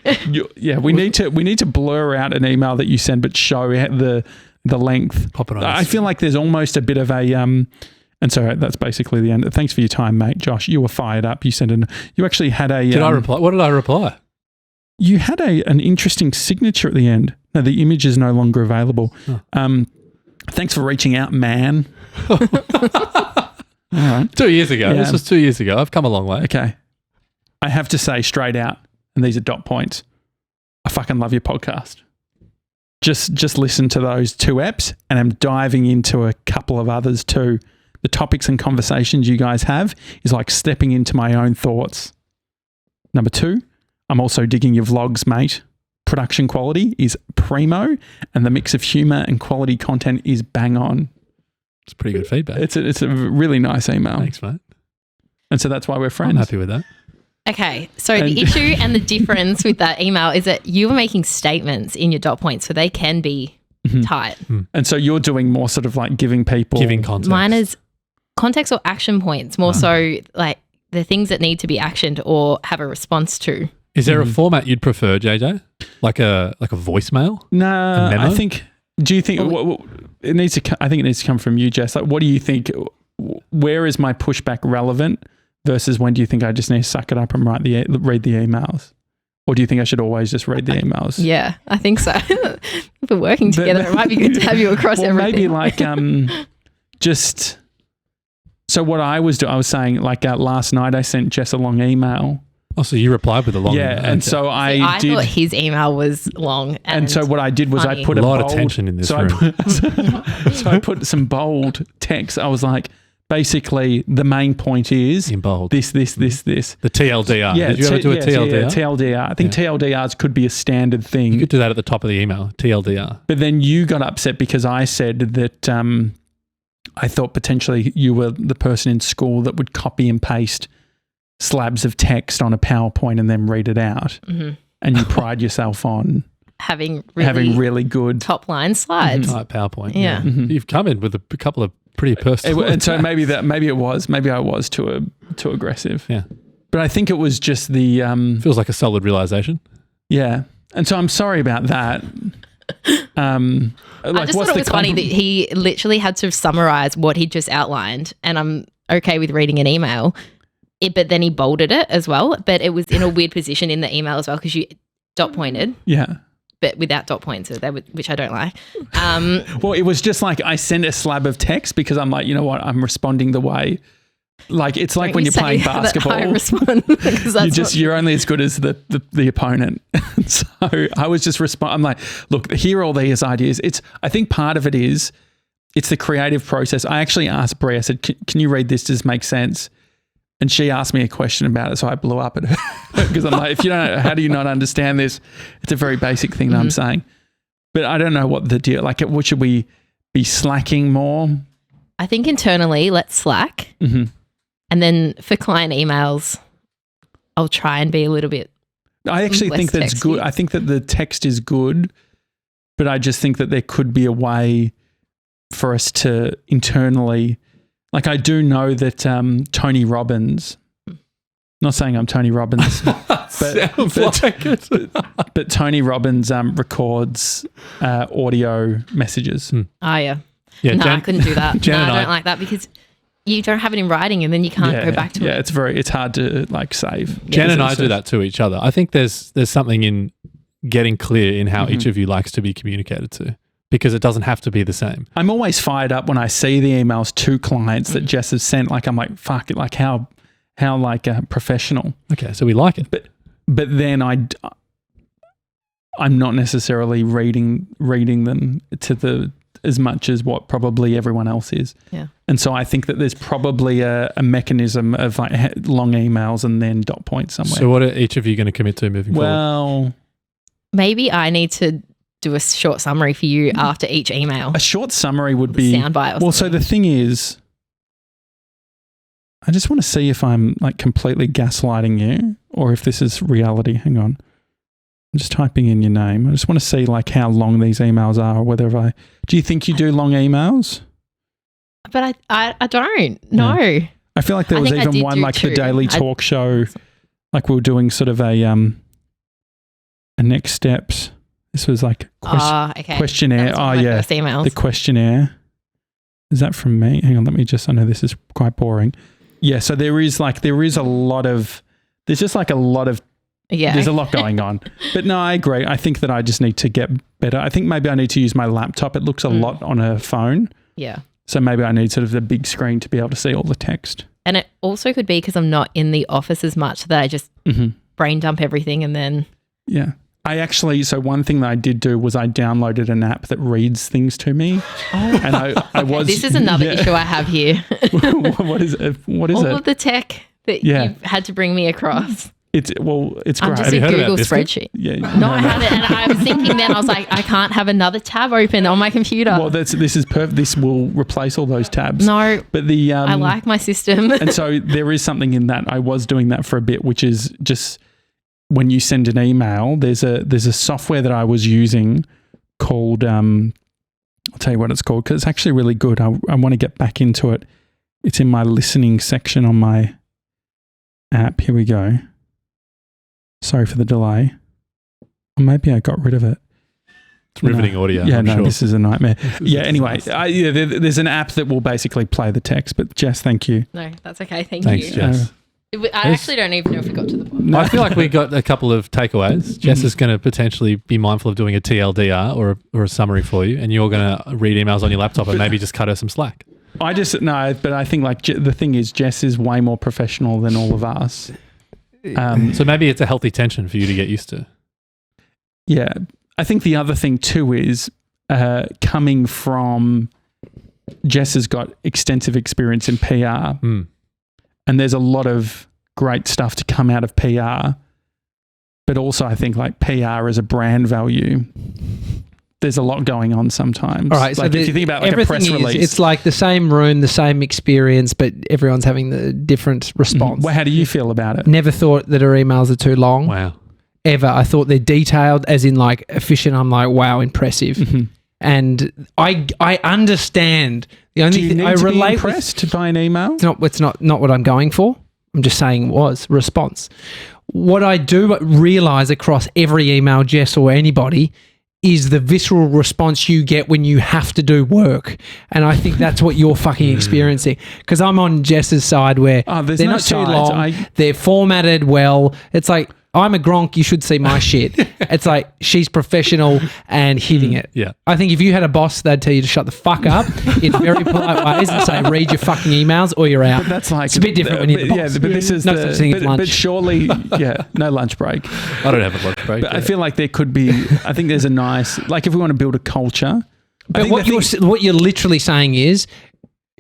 Yeah, we need to blur out an email that you send, but show the length.
Pop it on.
I feel like there's almost a bit of a And so that's basically the end. Thanks for your time, mate. Josh, you were fired up. You You actually had a.
Did I reply? What did I reply?
You had an interesting signature at the end. No, the image is no longer available.
Oh.
Thanks for reaching out, man. All right.
2 years ago.
Yeah.
This was 2 years ago. I've come a long way.
Okay. I have to say straight out, and these are dot points, I fucking love your podcast. Just listen to those 2 eps, and I'm diving into a couple of others too. The topics and conversations you guys have is like stepping into my own thoughts. Number 2, I'm also digging your vlogs, mate. Production quality is primo, and the mix of humor and quality content is bang on.
It's pretty good feedback.
It's a really nice email.
Thanks, mate.
And so that's why we're friends.
I'm happy with that.
Okay, so the issue and the difference with that email is that you were making statements in your dot points, so they can be tight.
And so you're doing more sort of like giving
context.
Mine is context or action points, more so like the things that need to be actioned or have a response to.
Is there a format you'd prefer, JJ? Like a voicemail?
No,
A memo?
I think. Do you think it needs to? I think it needs to come from you, Jess. Like, what do you think? Where is my pushback relevant versus when do you think I just need to suck it up and read the emails, or do you think I should always just read the emails?
Yeah, I think so. If we're working together, it might be good to have you across
or
everything.
maybe like just. So what I was doing, I was saying like last night I sent Jess a long email.
Oh, so you replied with a long email.
And so I did.
thought his email was long.
And so what I did was
funny.
I put
a lot
bold,
of tension in this
so
room.
So I put some bold text. I was like, basically, the main point is
In bold.
this.
The TLDR.
Yeah,
Did you ever do a TLDR?
Yeah, TLDR. I think TLDRs could be a standard thing.
You could do that at the top of the email, TLDR.
But then you got upset because I said that I thought potentially you were the person in school that would copy and paste slabs of text on a PowerPoint and then read it out.
Mm-hmm.
And you pride yourself on
having
really good
top line slides.
Type PowerPoint.
Yeah.
Mm-hmm.
You've come in with a couple of pretty personal.
And so maybe I was too aggressive.
Yeah.
But I think it was just the
Feels like a solid realization.
yeah. And so I'm sorry about that.
I just thought it was funny that he literally had to summarize what he just outlined, and I'm okay with reading an email, but then he bolded it as well, but it was in a weird position in the email as well because you dot pointed.
Yeah.
But without dot points, which I don't like.
Well, it was just like I sent a slab of text because I'm like, you know what, I'm responding the way. Like it's like when you're playing basketball.
I respond
you're only as good as the opponent. So I was just I'm like, look, here are all these ideas. I think part of it is it's the creative process. I actually asked Brie, I said, can you read this? Does this make sense? And she asked me a question about it, so I blew up at her because I'm like, if you don't, how do you not understand this? It's a very basic thing that I'm saying, but I don't know what the deal. Like, what should we be slacking more?
I think internally, let's slack, and then for client emails, I'll try and be a little bit.
I actually think that's good. I think that the text is good, but I just think that there could be a way for us to internally. Like I do know that Tony Robbins, not saying I'm Tony Robbins, but Tony Robbins records audio messages.
Oh, yeah. No, I couldn't do that. No, I don't like that because you don't have it in writing and then you can't go back to it.
Yeah, it's hard to like save.
Jen and I do that to each other. I think there's something in getting clear in how each of you likes to be communicated to. Because it doesn't have to be the same. I'm
always fired up when I see the emails to clients that Jess has sent. Like I'm like, fuck it, like how like professional.
Okay, so we like it.
But then I'm not necessarily reading them to as much as what probably everyone else is.
Yeah.
And so I think that there's probably a mechanism of like long emails and then dot points somewhere.
So what are each of you going to commit to moving forward?
Well,
maybe I need to do a short summary for you after each email.
A short summary would be
soundbite.
Well, so the thing is, I just want to see if I'm like completely gaslighting you or if this is reality. Hang on. I'm just typing in your name. I just want to see like how long these emails are or whether do you think you do long emails?
But I don't. No.
Yeah. I feel like there was even one like the Daily Talk Show, like we were doing sort of a next steps. This was like questionnaire.
Oh, yeah. The
questionnaire. Is that from me? Hang on, let me just, I know this is quite boring. Yeah, so there's just like a lot of, there's a lot going on. But no, I agree. I think that I just need to get better. I think maybe I need to use my laptop. It looks a lot on a phone.
Yeah.
So maybe I need sort of the big screen to be able to see all the text.
And it also could be because I'm not in the office as much that I just brain dump everything and then.
Yeah. So one thing that I did do was I downloaded an app that reads things to me. Oh. And I was.
This is another issue I have here.
What is it?
All of the tech that you've had to bring me across.
It's great.
I'm just a Google spreadsheet.
Yeah.
No, I haven't. And I was thinking then, I was like, I can't have another tab open on my computer.
Well, this is perfect. This will replace all those tabs.
No,
but
I like my system.
And so there is something in that. I was doing that for a bit, which is just when you send an email, there's a software that I was using called, I'll tell you what it's called because it's actually really good. I want to get back into it. It's in my listening section on my app. Here we go. Sorry for the delay. Or maybe I got rid of it.
It's riveting audio.
Yeah,
sure.
This is a nightmare. Anyway, there's an app that will basically play the text. But Jess, thank you.
No, that's okay. Thanks,
you. Jess.
I actually don't even know if we got to the bottom.
I feel like we got a couple of takeaways. Jess is going to potentially be mindful of doing a TLDR or a summary for you, and you're going to read emails on your laptop and maybe just cut her some slack.
But I think like the thing is, Jess is way more professional than all of us.
So maybe it's a healthy tension for you to get used to.
Yeah. I think the other thing too is coming from Jess has got extensive experience in PR and there's a lot of great stuff to come out of PR. But also I think like PR as a brand value, there's a lot going on sometimes.
All right.
Like
so
if you think about like a press release.
It's like the same room, the same experience, but everyone's having the different response.
Well, how do you feel about it?
Never thought that our emails are too long.
Wow.
Ever. I thought they're detailed as in like efficient. I'm like, wow, impressive. And I understand. The only thing I relate
impressed by an email.
It's not what I'm going for. I'm just saying was response. What I do realize across every email, Jess or anybody, is the visceral response you get when you have to do work. And I think that's what you're fucking experiencing. Because I'm on Jess's side where
there's
they're
no
not too
sides.
long. They're formatted well. It's like, I'm a Gronk, you should see my shit. It's like she's professional and hitting it.
Yeah.
I think if you had a boss, they'd tell you to shut the fuck up in very polite ways and say, read your fucking emails or you're out.
But that's like...
It's a bit different when you're the boss.
Yeah, but this is
no such thing as lunch.
But surely, no lunch break.
I don't have a lunch break.
But I feel like there could be... I think there's a nice... Like if we want to build a culture...
But what you're literally saying is...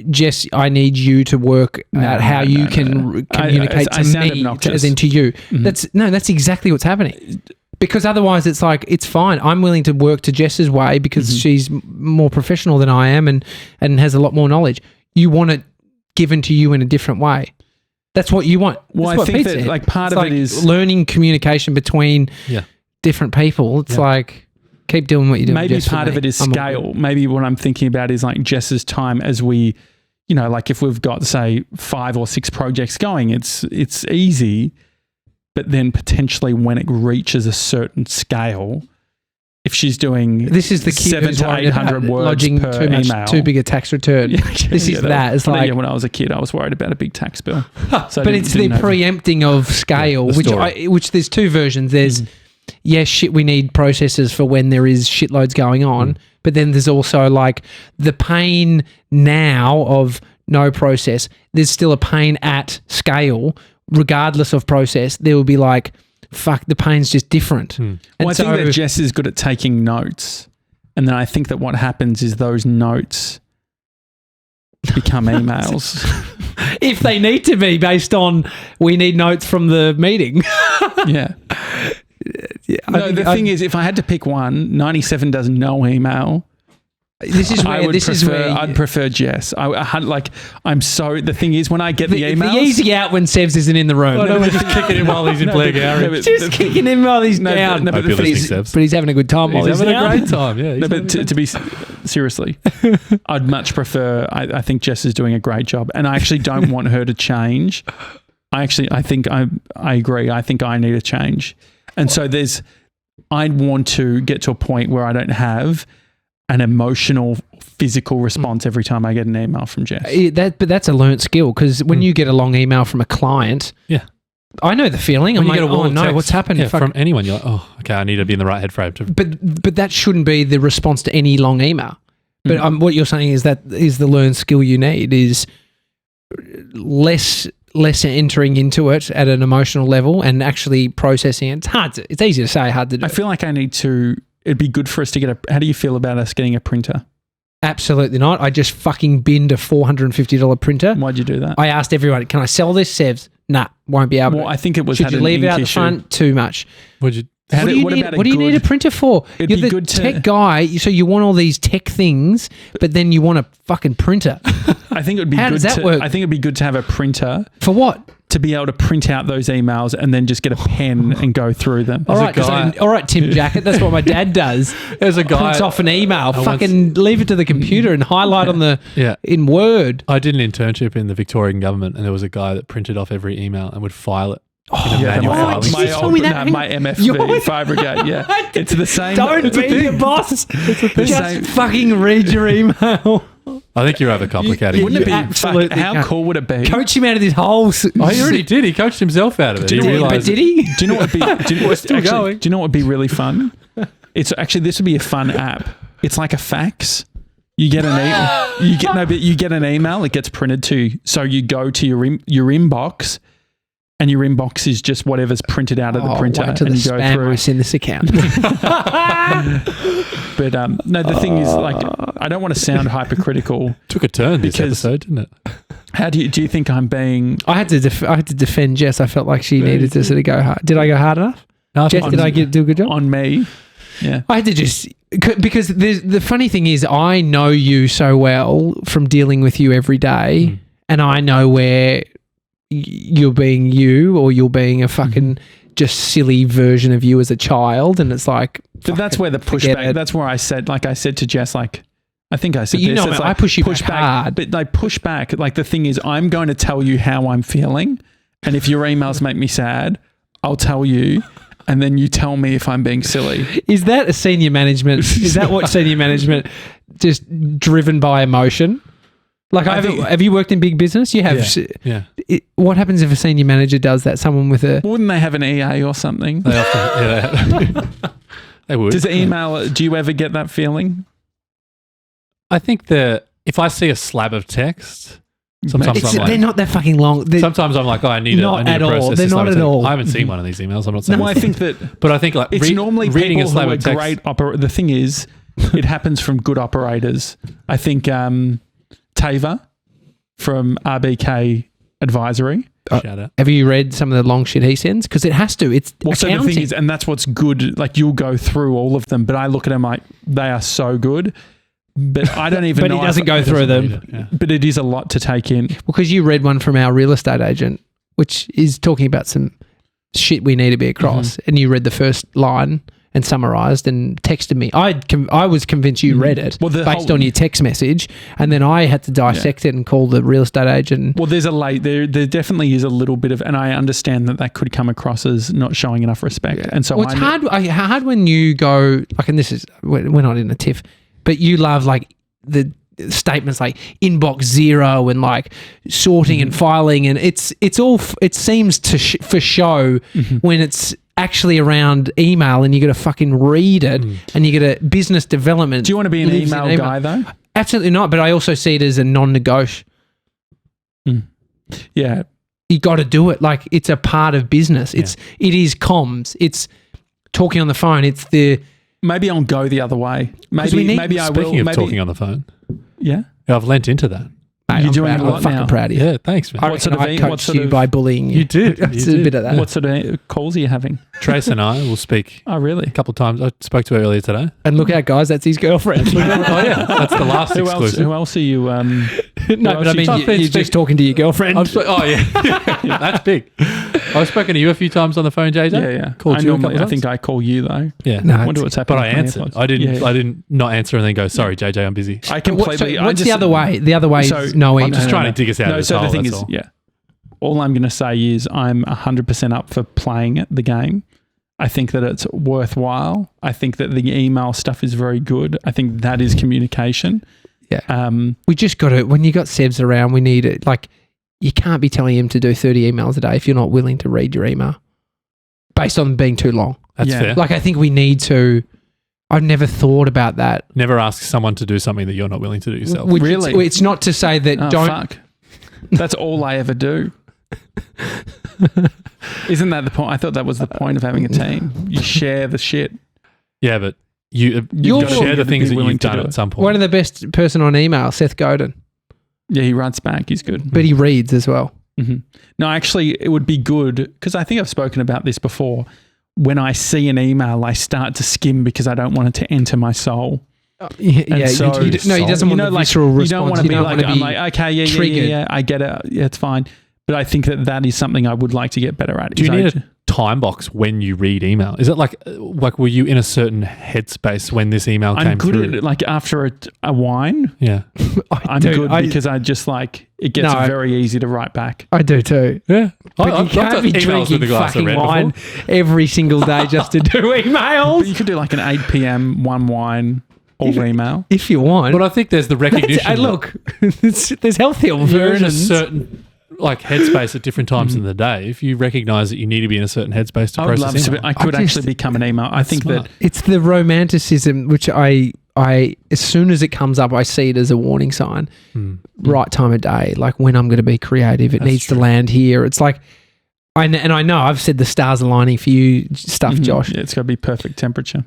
Jess, I need you to work out how you can communicate to me, as in to you. Mm-hmm. That's exactly what's happening. Because otherwise it's like, it's fine. I'm willing to work to Jess's way because she's more professional than I am and has a lot more knowledge. You want it given to you in a different way. That's what you want.
Well, I think that like part of it is...
learning communication between different people. It's like... Keep doing what you're doing.
Maybe part of it is scale. Maybe what I'm thinking about is like Jess's time as we, like if we've got, say, 5 or 6 projects going, it's easy. But then potentially when it reaches a certain scale, if she's doing
this is the
700 to 800 words
lodging
per email,
too big a tax return. This is that. It's like
when I was a kid, I was worried about a big tax bill. So
but it's the preempting of scale, which there's 2 versions. There's shit, we need processes for when there is shitloads going on. But then there's also like the pain now of no process. There's still a pain at scale, regardless of process. There will be like, fuck, the pain's just different.
Well, I think that Jess is good at taking notes. And then I think that what happens is those notes become emails.
If they need to be based on, we need notes from the meeting.
Yeah. No, the thing is, if I had to pick one, 97 does no email. I'd prefer Jess. The thing is, when I get the emails,
the easy out when Sevs isn't in the room.
Oh, no, we're just kicking him while he's in Blair Garage.
Just kicking him while he's down.
But
he's having a good time.
He's having a great time. Yeah.
But to be seriously, I'd much prefer. I think Jess is doing a great job, and I actually don't want her to change. I think I agree. I think I need a change. And so I'd want to get to a point where I don't have an emotional, physical response every time I get an email from Jess.
But that's a learnt skill because when you get a long email from a client, I know the feeling.
When
I'm like, oh no, what's happened?
From anyone, you're like, oh, okay, I need to be in the right head frame.
But that shouldn't be the response to any long email. But what you're saying is that is the learned skill you need is less entering into it at an emotional level and actually processing it. It's easy to say, hard to do.
I feel like it'd be good for us to get how do you feel about us getting a printer?
Absolutely not. I just fucking binned a $450 printer.
Why'd you do that?
I asked everyone, can I sell this, Sevs? Nah, won't be able to.
Well, I think it was...
Should you leave it out the front? Too much.
Would you...
What do you need a printer for? You're the tech guy, so you want all these tech things, but then you want a fucking printer.
I think it would be
How does that work?
I think it'd be good to have a printer.
For what?
To be able to print out those emails and then just get a pen and go through them.
All right, Tim Jacket. That's what my dad does.
There's a guy
prints off an email. Leave it to the computer and highlight on the in Word.
I did an internship in the Victorian government, and there was a guy that printed off every email and would file it.
My MFV fire brigade. Yeah, it's the same.
Don't be the boss. Just fucking read your email.
I think you're overcomplicating.
Wouldn't it be absolutely? How cool would it be?
Coach him out of this whole.
He already did. He coached himself out of it.
Did he?
Do you know what would be? Do you know what would be really fun? It's actually this would be a fun app. It's like a fax. You get an email. You get an email. It gets printed to you. So you go to your inbox. And your inbox is just whatever's printed out of the printer,
and you go through. I send this account.
But no, the thing is, like, I don't want to sound hypercritical.
Took a turn this episode, didn't it?
How do you think I'm being?
I had to defend Jess. I felt like she needed to sort of go hard. Did I go hard enough?
No,
Jess, did I do a good job
on me? Yeah,
I had to just because the funny thing is, I know you so well from dealing with you every day, and I know where you're being you or you're being a fucking just silly version of you as a child, and it's like. But
that's where the pushback. That's where I said to Jess, like, I think I said
but
this.
I push you back hard,
but like push back. Like the thing is, I'm going to tell you how I'm feeling, and if your emails make me sad, I'll tell you. and then you tell me if I'm being silly.
Is that a senior management? Is that what senior management just driven by emotion? Like, have you worked in big business? You have.
Yeah.
What happens if a senior manager does that? Someone with a...
Wouldn't they have an EA or something?
They often, they would.
Does email, do you ever get that feeling?
I think that if I see a slab of text, sometimes I'm like,
they're not that fucking long.
Sometimes I'm like, oh, I need to
at all.
process
They're
this
not
slab of
at
text.
all.
I haven't seen one of these emails. I'm not saying.
No, I think that,
but I think like
it's normally
reading
people
a slab
who are
of text.
great the thing is, it happens from good operators. I think Tava from RBK Advisory.
Shout out.
Have you read some of the long shit he sends? Because it has to. It's
So the thing is, and that's what's good. Like, you'll go through all of them, but I look at them like they are so good. But I don't even know.
But he doesn't go through them.
Yeah.
But it is a lot to take in.
Because you read one from our real estate agent, which is talking about some shit we need to be across, and you read the first line and summarised and texted me. I was convinced you read it based on your text message, and then I had to dissect it and call the real estate agent.
Well, there definitely is a little bit of, and I understand that could come across as not showing enough respect. And so
it's hard when you go, like, and this is, we're not in a tiff, but you love like the statements like inbox zero and like sorting and filing, and it seems for show when it's actually around email and you got to fucking read it and you got to business development.
Do you want to be an email guy though?
Absolutely not, but I also see it as a non-negotiable.
Yeah.
You got to do it. Like, it's a part of business. It is comms. It's talking on the phone. It's the...
Maybe I'll go the other way. Maybe I will.
Speaking of talking on the phone.
Yeah.
I've lent into that.
Mate,
You're doing a lot
I'm fucking
now.
proud of you.
Yeah, thanks, man.
I coached you by bullying you.
You did.
It's a bit of that.
What sort of calls are you having?
Trace and I will speak
Oh, really?
a couple of times. I spoke to her earlier today.
And look out, guys, that's his girlfriend.
Oh, yeah. That's the last exclusive.
Who else are you?
No, but I mean, you're just talking to your girlfriend.
Yeah. That's big. I've spoken to you a few times on the phone, JJ.
Yeah.
Called you a couple
I
times.
think I call you though.
Yeah.
No,
I wonder what's happening.
But I answered. I didn't not answer and then go, sorry, JJ, I'm busy.
I completely.
What's the other way? The other way is no email.
I'm just trying to dig us out of this
so
hole,
the thing
that's
is,
all.
yeah. All I'm going to say is I'm 100% up for playing the game. I think that it's worthwhile. I think that the email stuff is very good. I think that is communication.
Yeah. We just got to, when you got Sebs around, we need it. Like, you can't be telling him to do 30 emails a day if you're not willing to read your email based on being too long.
That's fair.
Like, I think we need to, I've never thought about that.
Never ask someone to do something that you're not willing to do yourself.
Really?
It's not to say that
Fuck. That's all I ever do. Isn't that the point? I thought that was the point of having a team. You share the shit.
Yeah, but you share the things that you've done at some point.
One of the best person on email, Seth Godin.
Yeah, he writes back. He's good.
But he reads as well.
Mm-hmm. No, actually, it would be good because I think I've spoken about this before. When I see an email, I start to skim because I don't want it to enter my soul.
Yeah,
so,
he doesn't want the visceral response.
You don't want to be like, I'm like, okay, yeah, I get it. Yeah, it's fine. But I think that is something I would like to get better at.
Do you need a time box when you read email? Is it like were you in a certain headspace when this email came through?
I'm good at it. Like after a wine,
yeah.
I'm good because I just like, it gets very easy to write back.
I do too.
Yeah.
But you can't be drinking fucking wine every single day just to do emails.
But you could do like an 8 p.m. one wine, all email.
If you want.
But I think there's the recognition.
Look, there's healthier versions.
You're in a certain headspace at different times in the day. If you recognise that you need to be in a certain headspace to process email.
I could actually become an email. I think
smart.
that
it's the romanticism, which I as soon as it comes up, I see it as a warning sign. Right time of day, like when I'm going to be creative, it needs to land here. It's like, I know I've said the stars aligning for you stuff, Josh.
Yeah, it's got to be perfect temperature.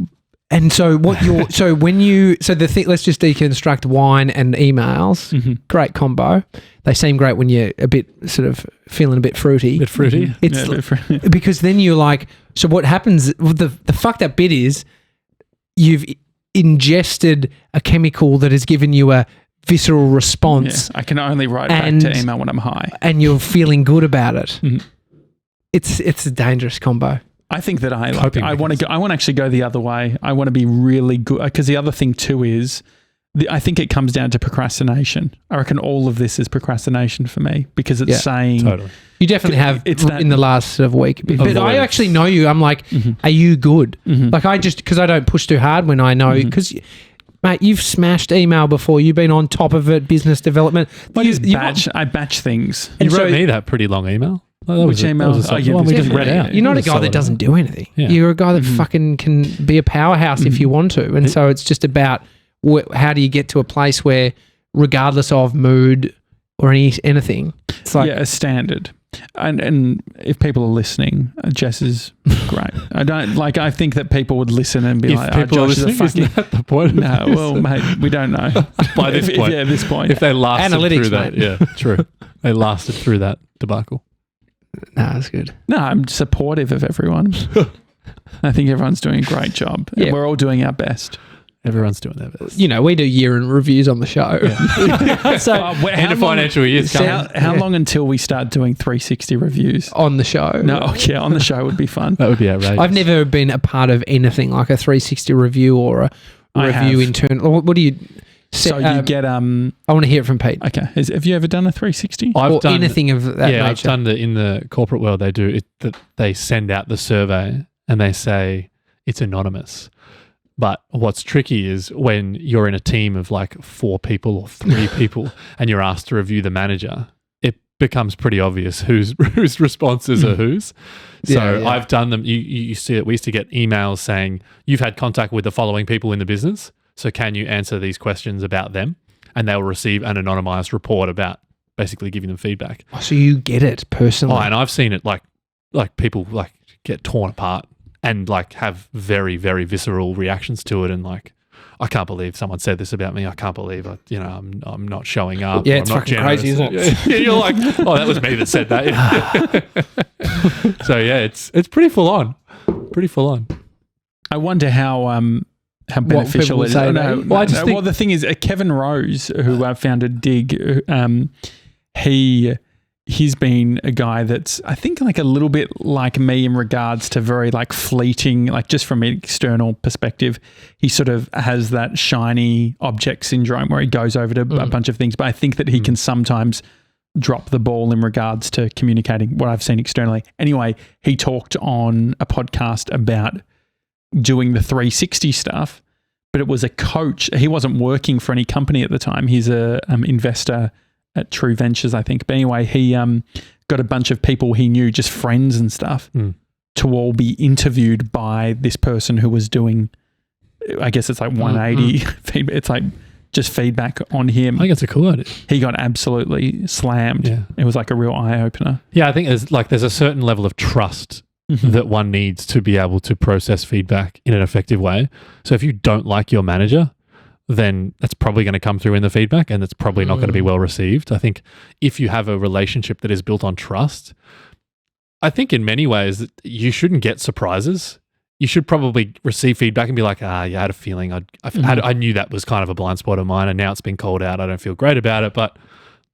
And so let's just deconstruct wine and emails. Great combo. They seem great when you're a bit sort of feeling a bit fruity.
It's
because then you're like, so what happens? The fucked up bit is you've ingested a chemical that has given you a visceral response.
Yeah, I can only write back to email when I'm high,
and you're feeling good about it. It's a dangerous combo.
I think that I want to actually go the other way. I want to be really good because the other thing too is I think it comes down to procrastination. I reckon all of this is procrastination for me because it's saying
Totally.
You definitely have in the last sort of week. But I actually know you. I'm like, are you good? Like I just, because I don't push too hard when I know, because mate, you've smashed email before. You've been on top of it, business development.
I batch things.
You wrote me that pretty long email.
Which email?
The one we just read out.
You're not a guy that doesn't do anything.
Yeah.
You're a guy that fucking can be a powerhouse if you want to. And so it's just about how do you get to a place where, regardless of mood or anything, it's like
a standard. And if people are listening, Jess is great. I think that people would listen and be like,
people
Josh
are listening,
is a fucking...
isn't that the point?
No, well, mate, we don't know.
By this point.
At this point.
If they lasted
Analytics,
through that.
mate.
Yeah, true. They lasted through that debacle.
nah, that's good.
No, I'm supportive of everyone. I think everyone's doing a great job.
Yeah.
And we're all doing our best.
Everyone's doing their best.
You know, we do year-end reviews on the show. So
End of financial year's coming.
How long until we start doing 360 reviews?
on the show.
No, on the show would be fun.
That would be outrageous.
I've never been a part of anything like a 360 review or a
I
review
have.
internal. What do you...
So you get
I want to hear it from Pete.
okay. Have you ever done a 360?
I've done
anything of that
yeah, I've
nature.
done in the corporate world. They do it. That they send out the survey and they say it's anonymous. But what's tricky is when you're in a team of like 4 people or 3 people and you're asked to review the manager, it becomes pretty obvious whose responses are whose. So
Yeah.
I've done them. You see it. We used to get emails saying, you've had contact with the following people in the business. So can you answer these questions about them? And they'll receive an anonymized report about basically giving them feedback.
Oh, so you get it personally.
Oh, and I've seen it like people like get torn apart and like have very, very visceral reactions to it. And like, I can't believe someone said this about me. I can't believe I'm not showing up.
Yeah,
or
it's
I'm not
fucking
generous.
crazy, isn't it?
Yeah, you're like, oh, that was me that said that. So yeah, it's pretty full on. Pretty full on.
I wonder how beneficial
people
it is.
say
No,
that.
Well, I just think-
well, the thing is, Kevin Rose, who founded Dig, he's been a guy that's, I think, like a little bit like me in regards to very like fleeting, like just from an external perspective, he sort of has that shiny object syndrome where he goes over to a bunch of things. But I think that he can sometimes drop the ball in regards to communicating what I've seen externally. Anyway, he talked on a podcast about doing the 360 stuff, but it was a coach. He wasn't working for any company at the time. He's a investor at True Ventures, I think. But anyway, he got a bunch of people he knew, just friends and stuff, to all be interviewed by this person who was doing, I guess it's like 180 feedback. It's like just feedback on him.
I think it's a cool idea.
He got absolutely slammed.
Yeah.
It was like a real eye opener.
Yeah, I think there's a certain level of trust that one needs to be able to process feedback in an effective way. So if you don't like your manager, then that's probably going to come through in the feedback and it's probably not going to be well received. I think if you have a relationship that is built on trust, I think in many ways you shouldn't get surprises. You should probably receive feedback and be like, I had a feeling. I knew that was kind of a blind spot of mine and now it's been called out. I don't feel great about it, but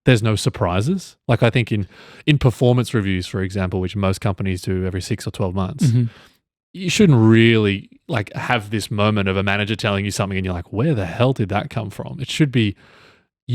there's no surprises. Like I think in performance reviews, for example, which most companies do every 6 or 12 months, you shouldn't really like have this moment of a manager telling you something and you're like, where the hell did that come from? It should be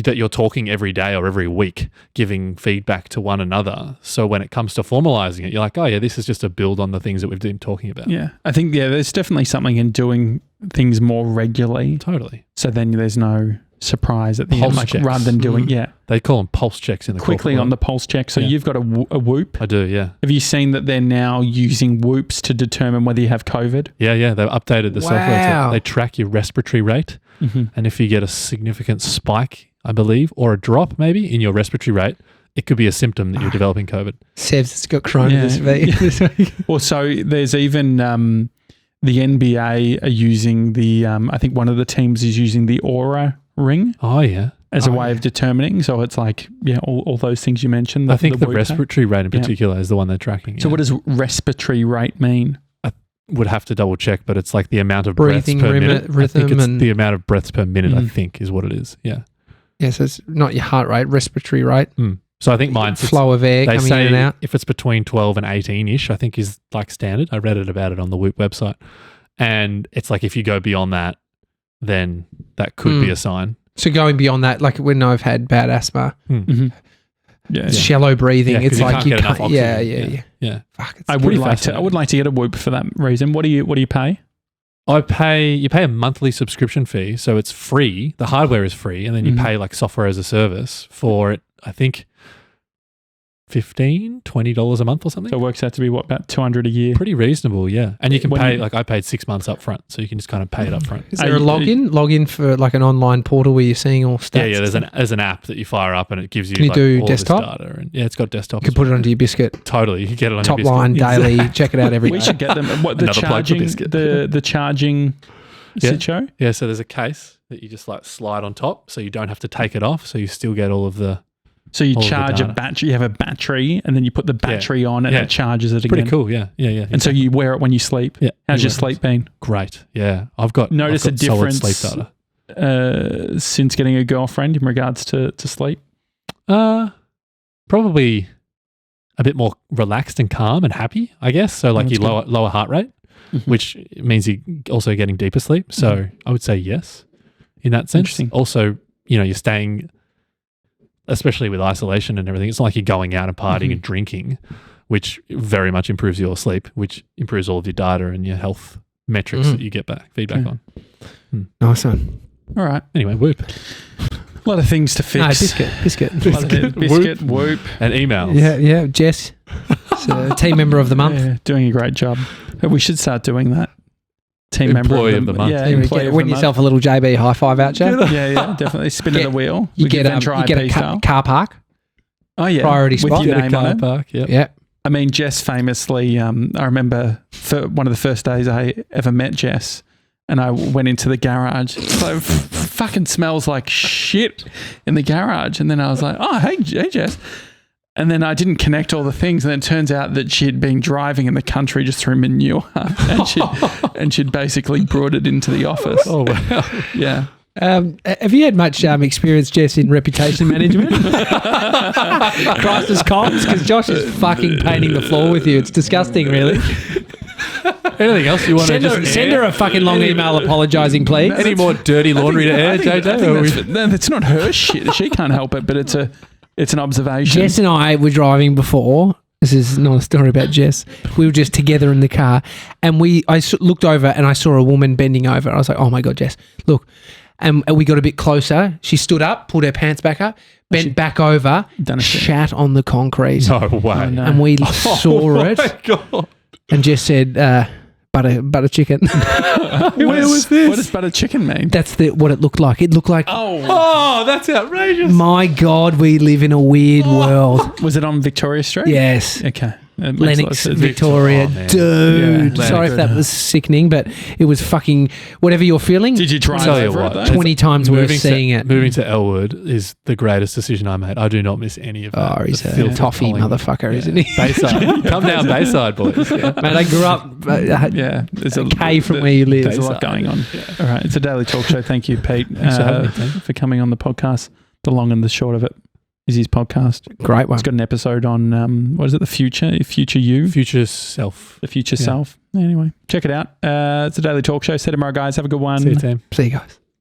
that you're talking every day or every week, giving feedback to one another. So when it comes to formalizing it, you're like, oh yeah, this is just a build on the things that we've been talking about.
Yeah. I think, there's definitely something in doing things more regularly.
Totally.
So then there's no surprise at the
Pulse
end, like
checks.
rather than doing,
They call them pulse checks in the
quickly
corporate
on the
world.
pulse check. So
Yeah.
you've got a Whoop.
I do, yeah.
Have you seen that they're now using Whoops to determine whether you have COVID?
Yeah. They've updated the software.
Wow.
They track your respiratory rate. And if you get a significant spike, I believe, or a drop maybe in your respiratory rate, it could be a symptom that you're developing COVID.
Sev's has got corona
Yeah.
this week.
Well, so there's even the NBA are using I think one of the teams is using the Aura ring
Oh, yeah.
as a way of determining. So it's like, all those things you mentioned.
I think the
Whoop
respiratory rate in particular is the one they're tracking.
So what does respiratory rate mean?
Would have to double check, but it's like the amount of
Breathing
breaths per minute. I think
rhythm
it's
and-
the amount of breaths per minute, I think, is what it is. Yeah.
Yeah, so it's not your heart rate, respiratory rate.
So I think mine's
Flow of air
they
coming
say
in and out.
if it's between 12 and 18-ish, I think is like standard. I read about it on the Whoop website. And it's like if you go beyond that, then that could be a sign.
So going beyond that, like when I've had bad asthma,
Mm-hmm. Yeah.
it's shallow breathing.
Yeah,
it's
'cause you
like
can't
you
get enough
can't.
oxygen.
Yeah. Fuck, it's
I would
pretty
like to. I
fascinating.
would like to get a Whoop for that reason. What do you pay?
You pay a monthly subscription fee, so it's free. The hardware is free, and then you pay like software as a service for it. I think $15-$20 a month or something.
So it works out to be what, about $200 a year?
Pretty reasonable, yeah. And you can
When
pay
you-
like I paid 6 months up front, so you can just kind of pay it up front.
Is there a login for like an online portal where you're seeing all stats?
Yeah. There's an app that you fire up, and it gives you.
Can you
like,
do
all
desktop?
This data, and it's got desktop.
You can put it onto your Biscuit.
Totally, you can get it on
Top
your Biscuit.
line daily. Check it out every day.
We should get them. What the
Another plug for
charging?
Biscuit.
The charging
Yeah.
sit show.
Yeah, so there's a case that you just like slide on top, so you don't have to take it off, so you still get all of the.
So you
All of the
charge a
data.
battery. You have a battery, and then you put the battery on, and
Yeah.
it charges it
Pretty
again.
cool, yeah.
And so you wear it when you sleep.
Yeah,
How's
you
your
wear it.
sleep been?
Great, yeah. I've got
Notice a
solid
difference
sleep data.
Since getting a girlfriend in regards to sleep?
Probably a bit more relaxed and calm and happy, I guess. So like
That's
you lower heart rate,
Mhm.
which means you're also getting deeper sleep. So I would say yes, in that sense.
Interesting.
Also, you're staying, especially with isolation and everything. It's not like you're going out and partying and drinking, which very much improves your sleep, which improves all of your data and your health metrics that you get back feedback
Yeah.
on.
Nice one.
All right.
Anyway, Whoop
A lot of things to fix.
No, Biscuit.
A lot of things. Biscuit, Whoop.
and emails.
Yeah. Jess, it's a team member of the month.
Yeah, doing a great job. We should start doing that. Team member
Employee of the month.
Yeah,
There we
employee
go.
of
Win
the
yourself a little JB high five voucher.
month. Yeah, definitely. Spinning the wheel.
You
We
get
could venture
a
IP style.
car park.
Oh yeah,
priority
with
spot.
your
Get a
name
car
on it.
park. Yep.
Yeah.
I mean, Jess famously, I remember one of the first days I ever met Jess, and I went into the garage. So fucking smells like shit in the garage. And then I was like, oh, hey Jess. And then I didn't connect all the things. And then it turns out that she'd been driving in the country just through manure and she'd basically brought it into the office.
Oh, wow.
Yeah.
Have you had much experience, Jess, in reputation management? Crisis comms? Because Josh is fucking painting the floor with you. It's disgusting, really.
Anything else you want to just
Send her a fucking long email apologising, please.
Any more dirty laundry to air, JJ?
That's not her shit. She can't help it, but it's an observation.
Jess and I were driving before. This is not a story about Jess. We were just together in the car, and I looked over and I saw a woman bending over. I was like, "Oh my god, Jess, look!" And we got a bit closer. She stood up, pulled her pants back up, bent back over,
Done a shit.
shat on the concrete,
No way.
Oh, no.
and we saw it.
My God.
And Jess said, "Butter chicken."
Where was this?
What does butter chicken mean?
That's what it looked like. It looked like,
Oh, that's outrageous.
my God, we live in a weird world.
Was it on Victoria Street?
Yes.
Okay. It makes a lot of
Lennox,
sense.
Victoria,
Oh, man.
dude.
Yeah,
Sorry if that was sickening, but it was fucking whatever you're feeling.
Did you drive
Tell you
over
what,
it though?
20 times worth seeing it.
Moving to Elwood is the greatest decision I made. I do not miss any of that.
Oh, he's
The
a
filth of
toffee
Collingwood.
motherfucker,
Yeah.
isn't he?
Bayside. Come down Bayside, boys. Yeah.
Man, I grew up
Yeah. There's
a K from where you live.
There's a lot going on. All right. It's a daily talk show. Thank you, Pete,
Thanks for having me, Tim.
for coming on the podcast. The long and the short of it is his podcast.
Great one.
It's got an episode on, what is it? The future you?
Future self.
The future
Yeah.
self. Anyway, check it out. It's a daily talk show. See you tomorrow, guys. Have a good one.
See you, Tim.
See you guys.